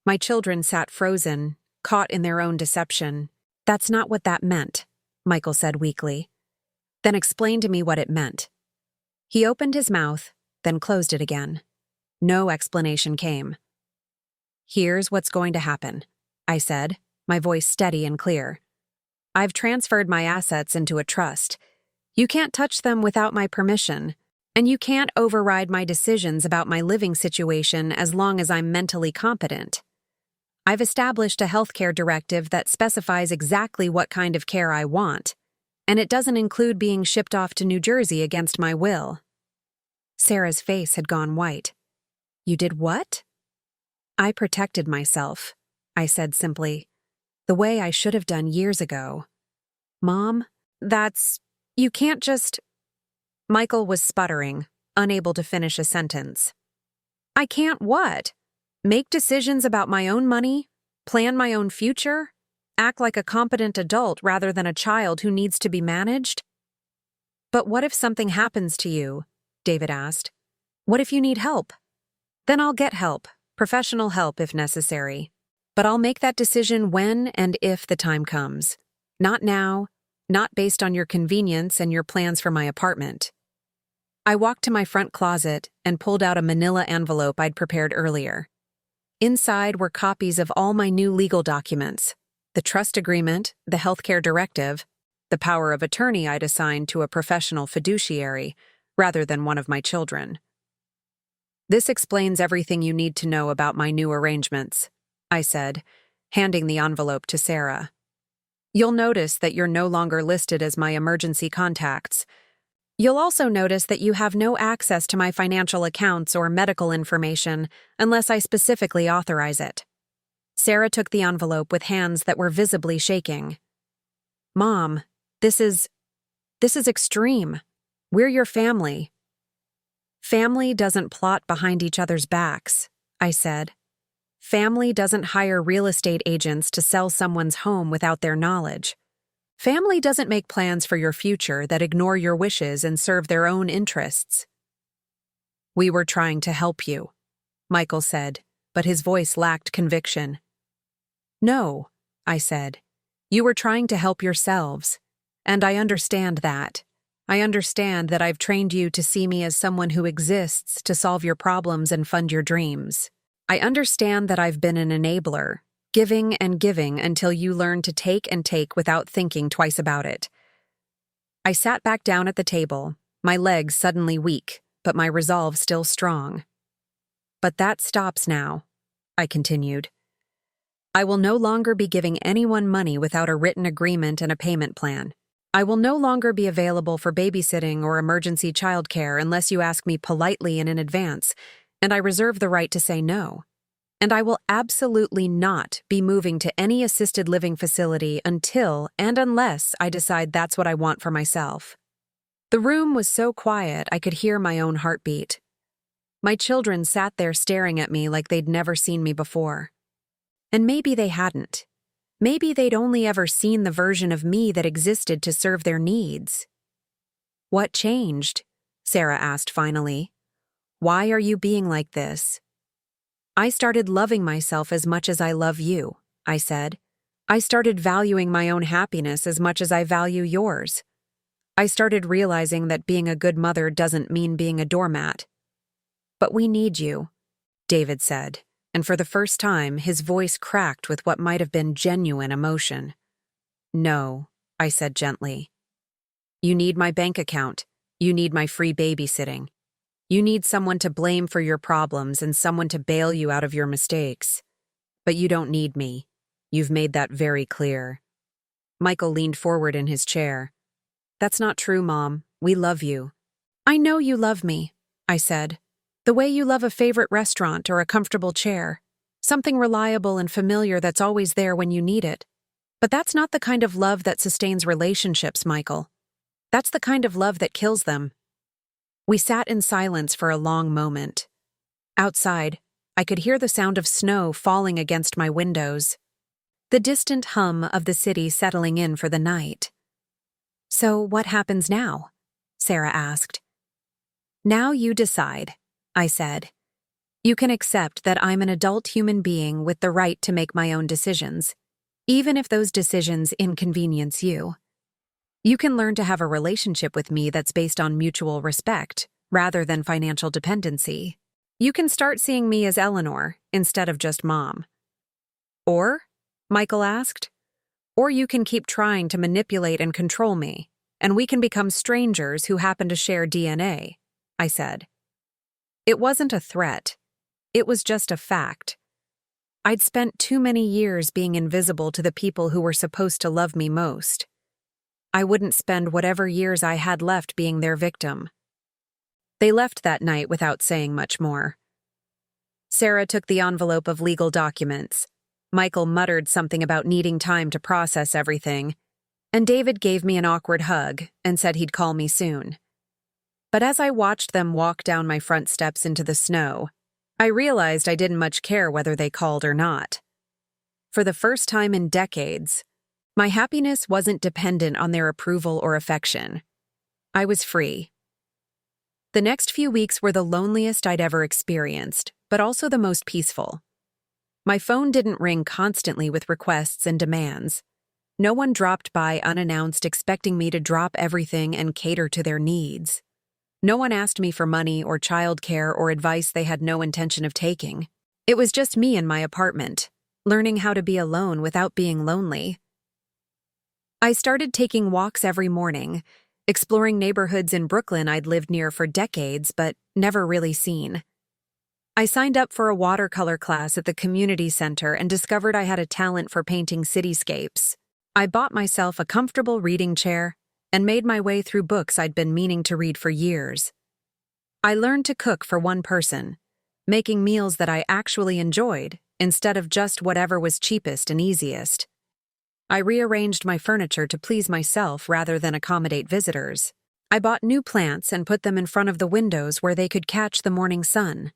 My children sat frozen, caught in their own deception. "That's not what that meant," Michael said weakly. "Then explain to me what it meant." He opened his mouth, then closed it again. No explanation came. "Here's what's going to happen," I said, my voice steady and clear. "I've transferred my assets into a trust. You can't touch them without my permission, and you can't override my decisions about my living situation as long as I'm mentally competent. I've established a healthcare directive that specifies exactly what kind of care I want, and it doesn't include being shipped off to New Jersey against my will." Sarah's face had gone white. "You did what?" "I protected myself," I said simply, "the way I should have done years ago." "Mom, you can't just—" Michael was sputtering, unable to finish a sentence. "I can't what? Make decisions about my own money? Plan my own future? Act like a competent adult rather than a child who needs to be managed? But what if something happens to you?" David asked. What if you need help? Then I'll get help, professional help if necessary. But I'll make that decision when and if the time comes. Not now, not based on your convenience and your plans for my apartment. I walked to my front closet and pulled out a manila envelope I'd prepared earlier. Inside were copies of all my new legal documents, the trust agreement, the healthcare directive, the power of attorney I'd assigned to a professional fiduciary rather than one of my children. This explains everything you need to know about my new arrangements, I said, handing the envelope to Sarah. You'll notice that you're no longer listed as my emergency contacts. You'll also notice that you have no access to my financial accounts or medical information unless I specifically authorize it. Sarah took the envelope with hands that were visibly shaking. Mom, this is extreme. We're your family. Family doesn't plot behind each other's backs, I said. Family doesn't hire real estate agents to sell someone's home without their knowledge. Family doesn't make plans for your future that ignore your wishes and serve their own interests. We were trying to help you, Michael said, but his voice lacked conviction. No, I said. You were trying to help yourselves, and I understand that. I understand that I've trained you to see me as someone who exists to solve your problems and fund your dreams. I understand that I've been an enabler, giving and giving until you learn to take and take without thinking twice about it. I sat back down at the table, my legs suddenly weak, but my resolve still strong. But that stops now, I continued. I will no longer be giving anyone money without a written agreement and a payment plan. I will no longer be available for babysitting or emergency childcare unless you ask me politely and in advance, and I reserve the right to say no. And I will absolutely not be moving to any assisted living facility until and unless I decide that's what I want for myself. The room was so quiet I could hear my own heartbeat. My children sat there staring at me like they'd never seen me before. And maybe they hadn't. Maybe they'd only ever seen the version of me that existed to serve their needs. What changed? Sarah asked finally. Why are you being like this? I started loving myself as much as I love you, I said. I started valuing my own happiness as much as I value yours. I started realizing that being a good mother doesn't mean being a doormat. But we need you, David said, and for the first time his voice cracked with what might have been genuine emotion. No, I said gently. You need my bank account. You need my free babysitting. You need someone to blame for your problems and someone to bail you out of your mistakes. But you don't need me. You've made that very clear. Michael leaned forward in his chair. That's not true, Mom. We love you. I know you love me, I said. The way you love a favorite restaurant or a comfortable chair. Something reliable and familiar that's always there when you need it. But that's not the kind of love that sustains relationships, Michael. That's the kind of love that kills them. We sat in silence for a long moment. Outside, I could hear the sound of snow falling against my windows, the distant hum of the city settling in for the night. So what happens now? Sarah asked. Now you decide, I said. You can accept that I'm an adult human being with the right to make my own decisions, even if those decisions inconvenience you. You can learn to have a relationship with me that's based on mutual respect, rather than financial dependency. You can start seeing me as Eleanor, instead of just Mom. Or, Michael asked, or you can keep trying to manipulate and control me, and we can become strangers who happen to share DNA, I said. It wasn't a threat. It was just a fact. I'd spent too many years being invisible to the people who were supposed to love me most. I wouldn't spend whatever years I had left being their victim. They left that night without saying much more. Sarah took the envelope of legal documents. Michael muttered something about needing time to process everything, and David gave me an awkward hug and said he'd call me soon. But as I watched them walk down my front steps into the snow, I realized I didn't much care whether they called or not. For the first time in decades, my happiness wasn't dependent on their approval or affection. I was free. The next few weeks were the loneliest I'd ever experienced, but also the most peaceful. My phone didn't ring constantly with requests and demands. No one dropped by unannounced expecting me to drop everything and cater to their needs. No one asked me for money or childcare or advice they had no intention of taking. It was just me in my apartment, learning how to be alone without being lonely. I started taking walks every morning, exploring neighborhoods in Brooklyn I'd lived near for decades but never really seen. I signed up for a watercolor class at the community center and discovered I had a talent for painting cityscapes. I bought myself a comfortable reading chair and made my way through books I'd been meaning to read for years. I learned to cook for one person, making meals that I actually enjoyed instead of just whatever was cheapest and easiest. I rearranged my furniture to please myself rather than accommodate visitors. I bought new plants and put them in front of the windows where they could catch the morning sun.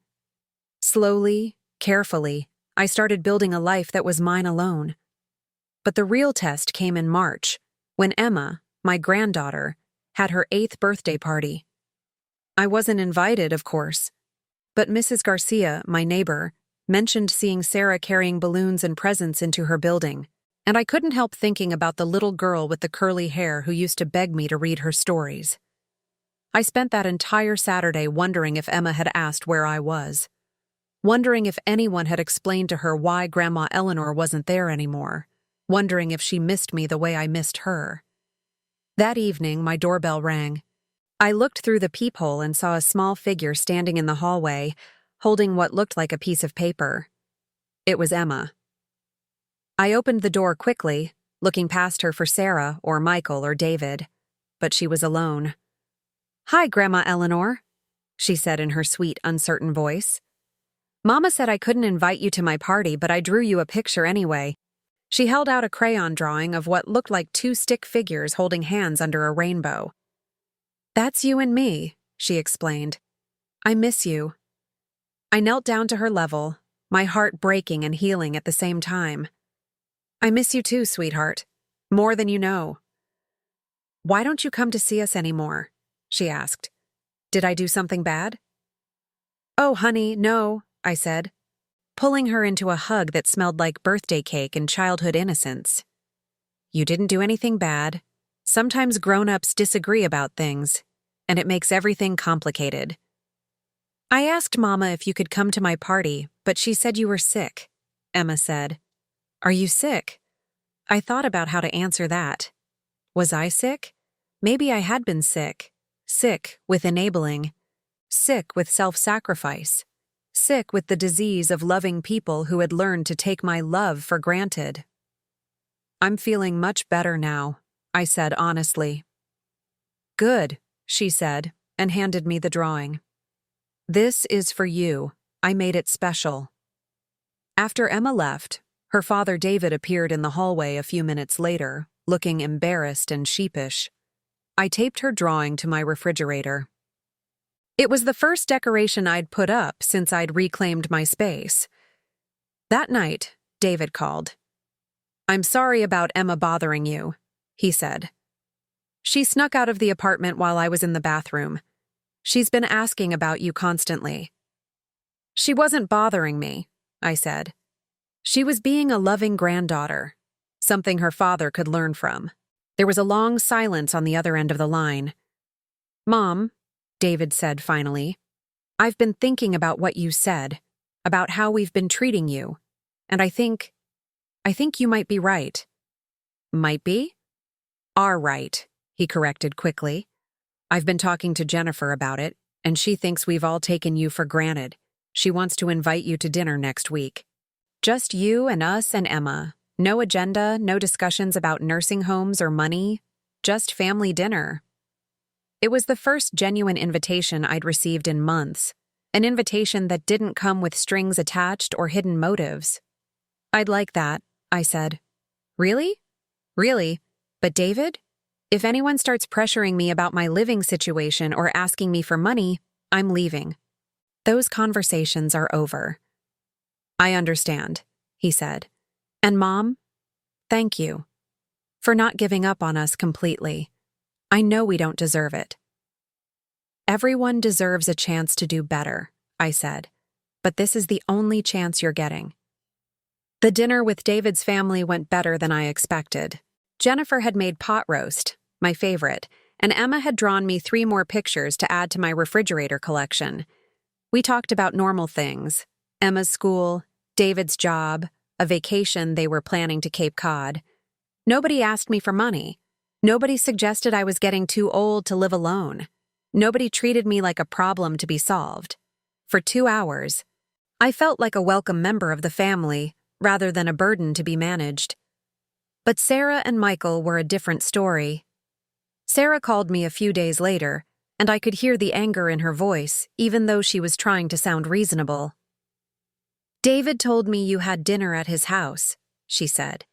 Slowly, carefully, I started building a life that was mine alone. But the real test came in March, when Emma, my granddaughter, had her 8th birthday party. I wasn't invited, of course, but Mrs. Garcia, my neighbor, mentioned seeing Sarah carrying balloons and presents into her building, and I couldn't help thinking about the little girl with the curly hair who used to beg me to read her stories. I spent that entire Saturday wondering if Emma had asked where I was, wondering if anyone had explained to her why Grandma Eleanor wasn't there anymore, wondering if she missed me the way I missed her. That evening, my doorbell rang. I looked through the peephole and saw a small figure standing in the hallway, holding what looked like a piece of paper. It was Emma. I opened the door quickly, looking past her for Sarah or Michael or David, but she was alone. "Hi, Grandma Eleanor," she said in her sweet, uncertain voice. "Mama said I couldn't invite you to my party, but I drew you a picture anyway." She held out a crayon drawing of what looked like 2 stick figures holding hands under a rainbow. "That's you and me," she explained. "I miss you." I knelt down to her level, my heart breaking and healing at the same time. "I miss you too, sweetheart. More than you know." "Why don't you come to see us anymore?" she asked. "Did I do something bad?" "Oh, honey, no," I said, pulling her into a hug that smelled like birthday cake and childhood innocence. "You didn't do anything bad. Sometimes grown-ups disagree about things, and it makes everything complicated. I asked Mama if you could come to my party, but she said you were sick," Emma said. "Are you sick?" I thought about how to answer that. Was I sick? Maybe I had been sick. Sick with enabling. Sick with self-sacrifice. Sick with the disease of loving people who had learned to take my love for granted. "I'm feeling much better now," I said honestly. "Good," she said, and handed me the drawing. "This is for you. I made it special." After Emma left, her father David appeared in the hallway a few minutes later, looking embarrassed and sheepish. I taped her drawing to my refrigerator. It was the first decoration I'd put up since I'd reclaimed my space. That night, David called. "I'm sorry about Emma bothering you," he said. "She snuck out of the apartment while I was in the bathroom. She's been asking about you constantly." "She wasn't bothering me," I said. "She was being a loving granddaughter, something her father could learn from." There was a long silence on the other end of the line. "Mom," David said finally, "I've been thinking about what you said, about how we've been treating you, and I think you might be right." "Might be?" "Are right," he corrected quickly. "I've been talking to Jennifer about it, and she thinks we've all taken you for granted. She wants to invite you to dinner next week. Just you and us and Emma. No agenda, no discussions about nursing homes or money, just family dinner." It was the first genuine invitation I'd received in months, an invitation that didn't come with strings attached or hidden motives. "I'd like that," I said. "Really? Really? But David? If anyone starts pressuring me about my living situation or asking me for money, I'm leaving." "Those conversations are over." "I understand," he said. "And Mom, thank you for not giving up on us completely. I know we don't deserve it." Everyone deserves a chance to do better, I said. But this is the only chance you're getting. The dinner with David's family went better than I expected. Jennifer had made pot roast, my favorite, and Emma had drawn me 3 more pictures to add to my refrigerator collection. We talked about normal things: Emma's school, David's job, a vacation they were planning to Cape Cod. Nobody asked me for money. Nobody suggested I was getting too old to live alone. Nobody treated me like a problem to be solved. For 2 hours, I felt like a welcome member of the family, rather than a burden to be managed. But Sarah and Michael were a different story. Sarah called me a few days later, and I could hear the anger in her voice, even though she was trying to sound reasonable. "David told me you had dinner at his house," she said.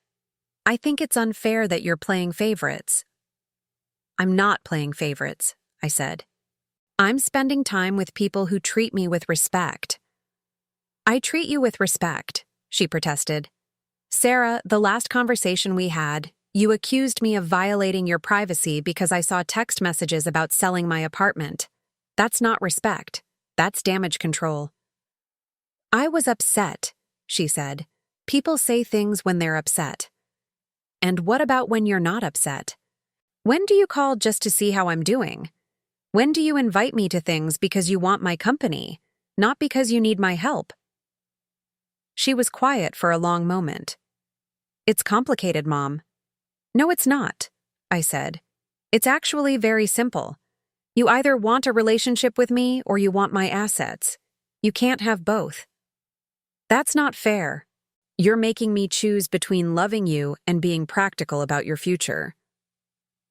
"I think it's unfair that you're playing favorites." "I'm not playing favorites," I said. "I'm spending time with people who treat me with respect." "I treat you with respect," she protested. "Sarah, the last conversation we had, you accused me of violating your privacy because I saw text messages about selling my apartment. That's not respect. That's damage control." "I was upset," she said. "People say things when they're upset." "And what about when you're not upset? When do you call just to see how I'm doing? When do you invite me to things because you want my company, not because you need my help?" She was quiet for a long moment. "It's complicated, Mom." "No, it's not," I said. "It's actually very simple. You either want a relationship with me or you want my assets. You can't have both." "That's not fair. You're making me choose between loving you and being practical about your future."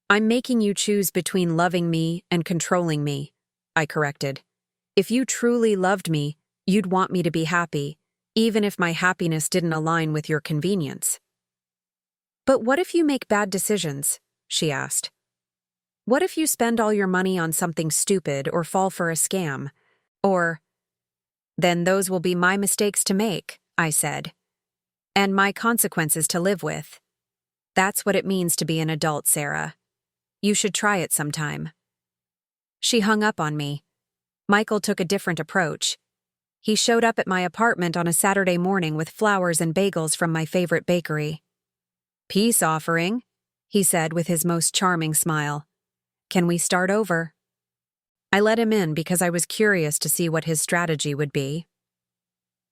"I'm making you choose between loving me and controlling me," I corrected. "If you truly loved me, you'd want me to be happy, even if my happiness didn't align with your convenience." "But what if you make bad decisions?" she asked. "What if you spend all your money on something stupid or fall for a scam? Or—" "Then those will be my mistakes to make," I said. "And my consequences to live with. That's what it means to be an adult, Sarah. You should try it sometime." She hung up on me. Michael took a different approach. He showed up at my apartment on a Saturday morning with flowers and bagels from my favorite bakery. "Peace offering," he said with his most charming smile. "Can we start over?" I let him in because I was curious to see what his strategy would be.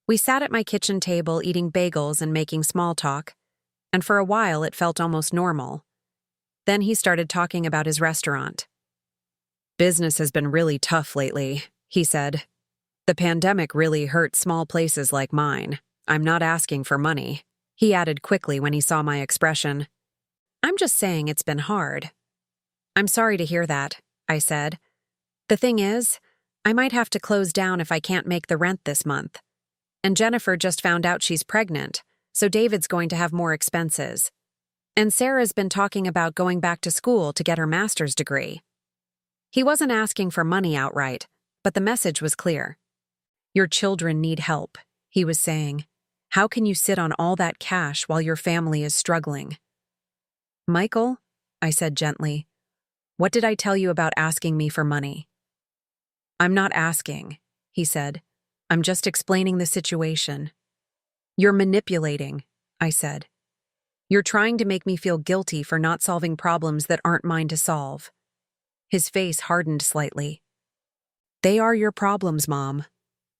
We sat at my kitchen table eating bagels and making small talk, and for a while it felt almost normal. Then he started talking about his restaurant. "Business has been really tough lately," he said. "The pandemic really hurt small places like mine. I'm not asking for money," he added quickly when he saw my expression. "I'm just saying it's been hard." "I'm sorry to hear that," I said. "The thing is, I might have to close down if I can't make the rent this month. And Jennifer just found out she's pregnant, so David's going to have more expenses. And Sarah's been talking about going back to school to get her master's degree." He wasn't asking for money outright, but the message was clear. "Your children need help," he was saying. "How can you sit on all that cash while your family is struggling?" "Michael," I said gently, "what did I tell you about asking me for money?" "I'm not asking," he said. "I'm just explaining the situation." "You're manipulating," I said. "You're trying to make me feel guilty for not solving problems that aren't mine to solve." His face hardened slightly. "They are your problems, Mom.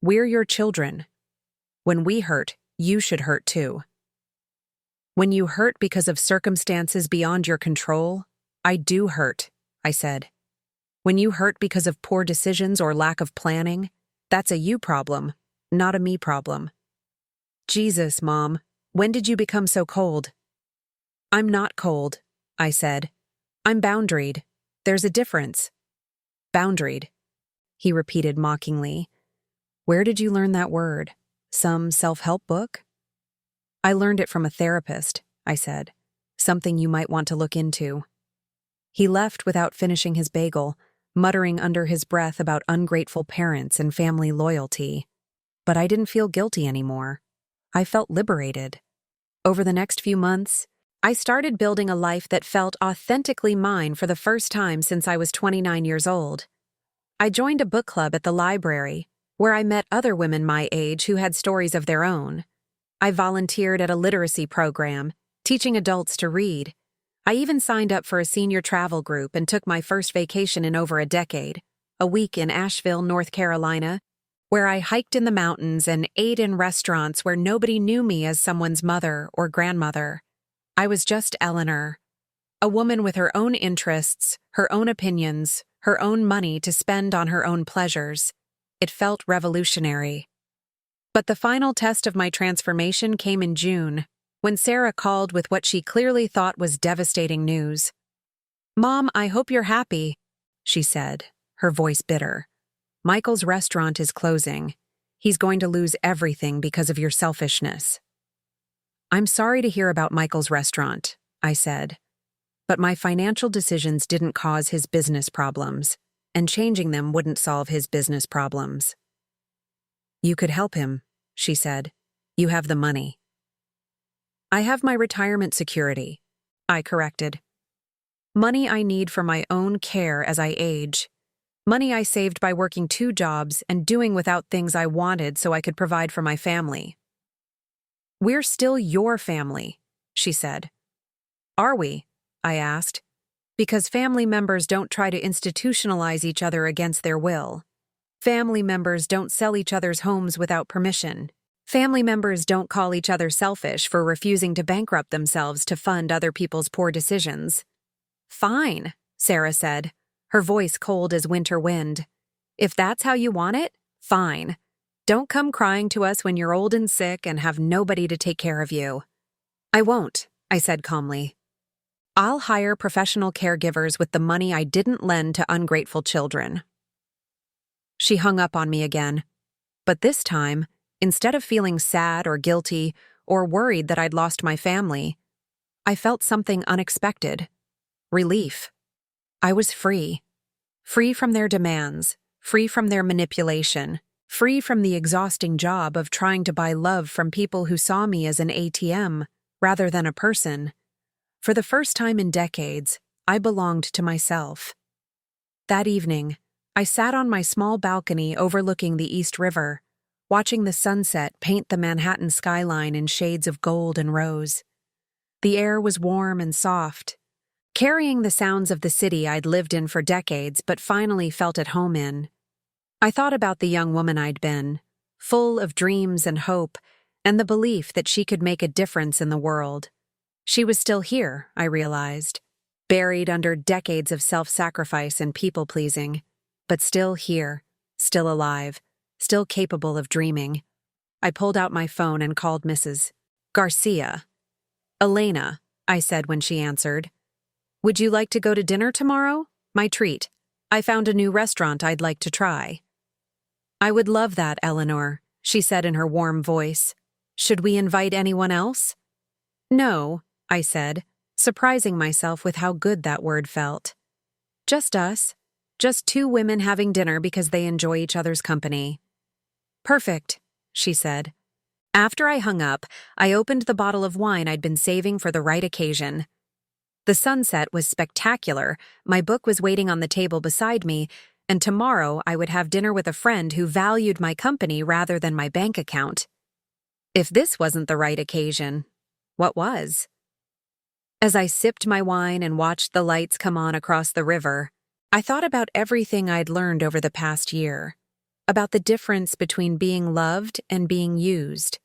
We're your children. When we hurt, you should hurt too. When you hurt because of circumstances beyond your control, I do hurt," I said. "When you hurt because of poor decisions or lack of planning, that's a you problem, not a me problem." "Jesus, Mom, when did you become so cold?" "I'm not cold," I said. "I'm boundaried. There's a difference." "Boundaried," he repeated mockingly. "Where did you learn that word? Some self-help book?" "I learned it from a therapist," I said. "Something you might want to look into." He left without finishing his bagel, muttering under his breath about ungrateful parents and family loyalty. But I didn't feel guilty anymore. I felt liberated. Over the next few months, I started building a life that felt authentically mine for the first time since I was 29 years old. I joined a book club at the library, where I met other women my age who had stories of their own. I volunteered at a literacy program, teaching adults to read. I even signed up for a senior travel group and took my first vacation in over a decade, a week in Asheville, North Carolina, where I hiked in the mountains and ate in restaurants where nobody knew me as someone's mother or grandmother. I was just Eleanor, a woman with her own interests, her own opinions, her own money to spend on her own pleasures. It felt revolutionary. But the final test of my transformation came in June, when Sarah called with what she clearly thought was devastating news. "Mom, I hope you're happy," she said, her voice bitter. "Michael's restaurant is closing. He's going to lose everything because of your selfishness." "I'm sorry to hear about Michael's restaurant," I said. But my financial decisions didn't cause his business problems, and changing them wouldn't solve his business problems. "You could help him," she said. "You have the money." "I have my retirement security," I corrected. "Money I need for my own care as I age. Money I saved by working 2 jobs and doing without things I wanted so I could provide for my family." "We're still your family," she said. "Are we?" I asked. "Because family members don't try to institutionalize each other against their will. Family members don't sell each other's homes without permission. Family members don't call each other selfish for refusing to bankrupt themselves to fund other people's poor decisions." "Fine," Sarah said, her voice cold as winter wind. "If that's how you want it, fine. Don't come crying to us when you're old and sick and have nobody to take care of you." "I won't," I said calmly. "I'll hire professional caregivers with the money I didn't lend to ungrateful children." She hung up on me again. But this time, instead of feeling sad or guilty or worried that I'd lost my family, I felt something unexpected. Relief. I was free. Free from their demands, free from their manipulation, free from the exhausting job of trying to buy love from people who saw me as an ATM rather than a person. For the first time in decades, I belonged to myself. That evening, I sat on my small balcony overlooking the East River, watching the sunset paint the Manhattan skyline in shades of gold and rose. The air was warm and soft, carrying the sounds of the city I'd lived in for decades but finally felt at home in. I thought about the young woman I'd been, full of dreams and hope, and the belief that she could make a difference in the world. She was still here, I realized, buried under decades of self-sacrifice and people-pleasing, but still here, still alive, still capable of dreaming. I pulled out my phone and called Mrs. Garcia. "Elena," I said when she answered. "Would you like to go to dinner tomorrow? My treat. I found a new restaurant I'd like to try." "I would love that, Eleanor," she said in her warm voice. "Should we invite anyone else?" "No," I said, surprising myself with how good that word felt. "Just us. Just 2 women having dinner because they enjoy each other's company." "Perfect," she said. After I hung up, I opened the bottle of wine I'd been saving for the right occasion. The sunset was spectacular, my book was waiting on the table beside me, and tomorrow I would have dinner with a friend who valued my company rather than my bank account. If this wasn't the right occasion, what was? As I sipped my wine and watched the lights come on across the river, I thought about everything I'd learned over the past year, about the difference between being loved and being used,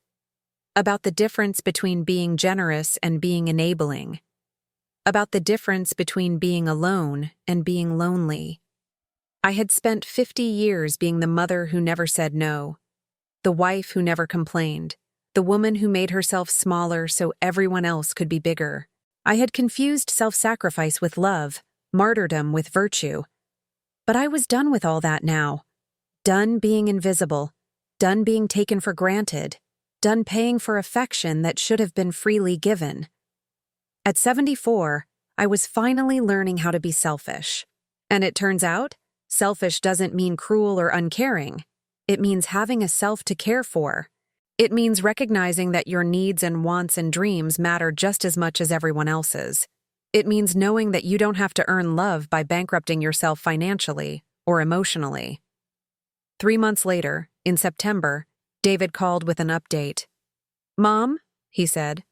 about the difference between being generous and being enabling, about the difference between being alone and being lonely. I had spent 50 years being the mother who never said no, the wife who never complained, the woman who made herself smaller so everyone else could be bigger. I had confused self-sacrifice with love, martyrdom with virtue. But I was done with all that now. Done being invisible, done being taken for granted, done paying for affection that should have been freely given. At 74, I was finally learning how to be selfish. And it turns out, selfish doesn't mean cruel or uncaring. It means having a self to care for. It means recognizing that your needs and wants and dreams matter just as much as everyone else's. It means knowing that you don't have to earn love by bankrupting yourself financially, or emotionally. 3 months later, in September, David called with an update. "Mom," he said,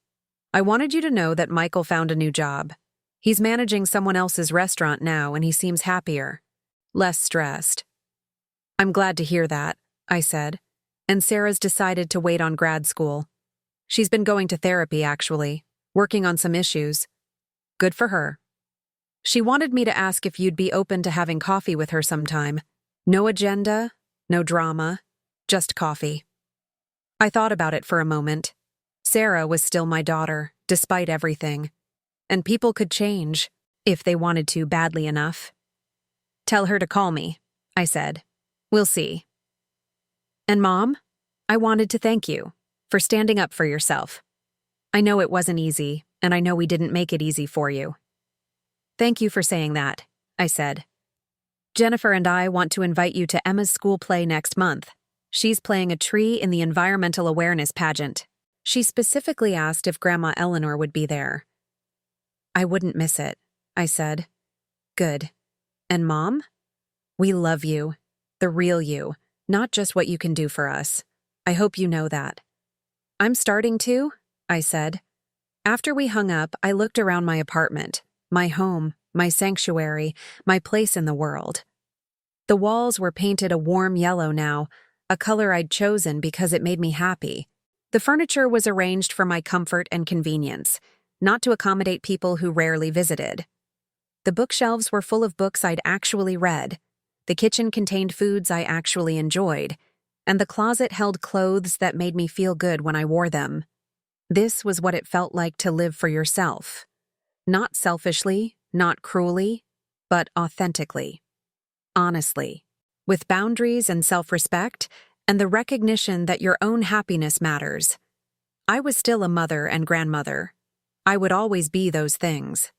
"I wanted you to know that Michael found a new job. He's managing someone else's restaurant now and he seems happier, less stressed." "I'm glad to hear that," I said, "and Sarah's decided to wait on grad school. She's been going to therapy, actually, working on some issues. Good for her. She wanted me to ask if you'd be open to having coffee with her sometime. No agenda, no drama, just coffee." I thought about it for a moment. Sarah was still my daughter, despite everything. And people could change, if they wanted to badly enough. "Tell her to call me," I said. "We'll see." "And Mom, I wanted to thank you for standing up for yourself. I know it wasn't easy, and I know we didn't make it easy for you." "Thank you for saying that," I said. "Jennifer and I want to invite you to Emma's school play next month. She's playing a tree in the environmental awareness pageant. She specifically asked if Grandma Eleanor would be there." "I wouldn't miss it," I said. "Good. And Mom? We love you, the real you, not just what you can do for us. I hope you know that." "I'm starting to," I said. After we hung up, I looked around my apartment, my home, my sanctuary, my place in the world. The walls were painted a warm yellow now, a color I'd chosen because it made me happy. The furniture was arranged for my comfort and convenience, not to accommodate people who rarely visited. The bookshelves were full of books I'd actually read. The kitchen contained foods I actually enjoyed, and the closet held clothes that made me feel good when I wore them. This was what it felt like to live for yourself. Not selfishly, not cruelly, but authentically. Honestly. With boundaries and self-respect, and the recognition that your own happiness matters. I was still a mother and grandmother. I would always be those things.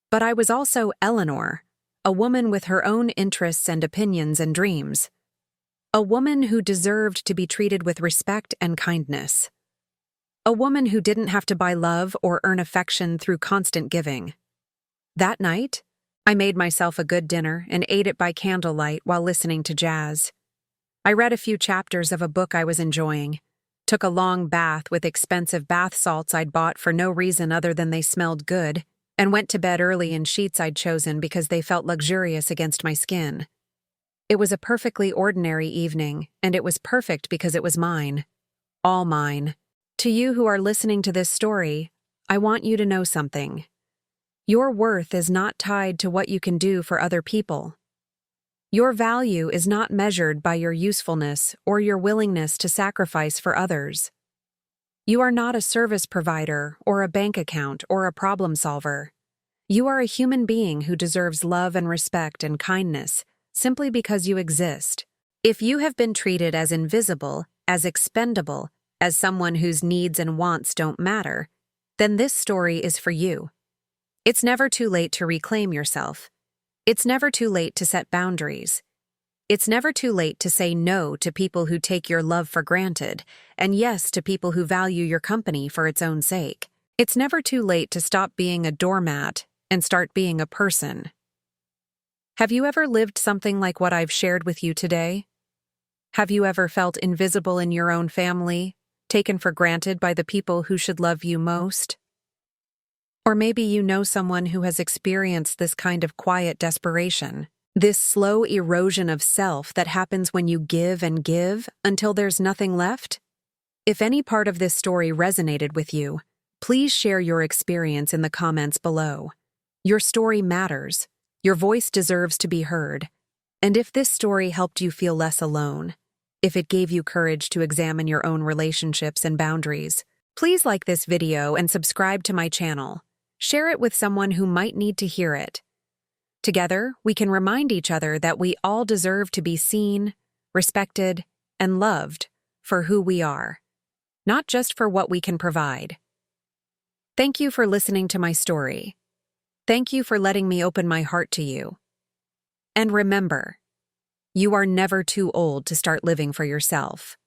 But I was also Eleanor, a woman with her own interests and opinions and dreams. A woman who deserved to be treated with respect and kindness. A woman who didn't have to buy love or earn affection through constant giving. That night, I made myself a good dinner and ate it by candlelight while listening to jazz. I read a few chapters of a book I was enjoying, took a long bath with expensive bath salts I'd bought for no reason other than they smelled good, and went to bed early in sheets I'd chosen because they felt luxurious against my skin. It was a perfectly ordinary evening, and it was perfect because it was mine. All mine. To you who are listening to this story, I want you to know something. Your worth is not tied to what you can do for other people. Your value is not measured by your usefulness or your willingness to sacrifice for others. You are not a service provider or a bank account or a problem solver. You are a human being who deserves love and respect and kindness simply because you exist. If you have been treated as invisible, as expendable, as someone whose needs and wants don't matter, then this story is for you. It's never too late to reclaim yourself. It's never too late to set boundaries. It's never too late to say no to people who take your love for granted, and yes to people who value your company for its own sake. It's never too late to stop being a doormat and start being a person. Have you ever lived something like what I've shared with you today? Have you ever felt invisible in your own family, taken for granted by the people who should love you most? Or maybe you know someone who has experienced this kind of quiet desperation, this slow erosion of self that happens when you give and give until there's nothing left? If any part of this story resonated with you, please share your experience in the comments below. Your story matters. Your voice deserves to be heard. And if this story helped you feel less alone, if it gave you courage to examine your own relationships and boundaries, please like this video and subscribe to my channel. Share it with someone who might need to hear it. Together, we can remind each other that we all deserve to be seen, respected, and loved for who we are, not just for what we can provide. Thank you for listening to my story. Thank you for letting me open my heart to you. And remember, you are never too old to start living for yourself.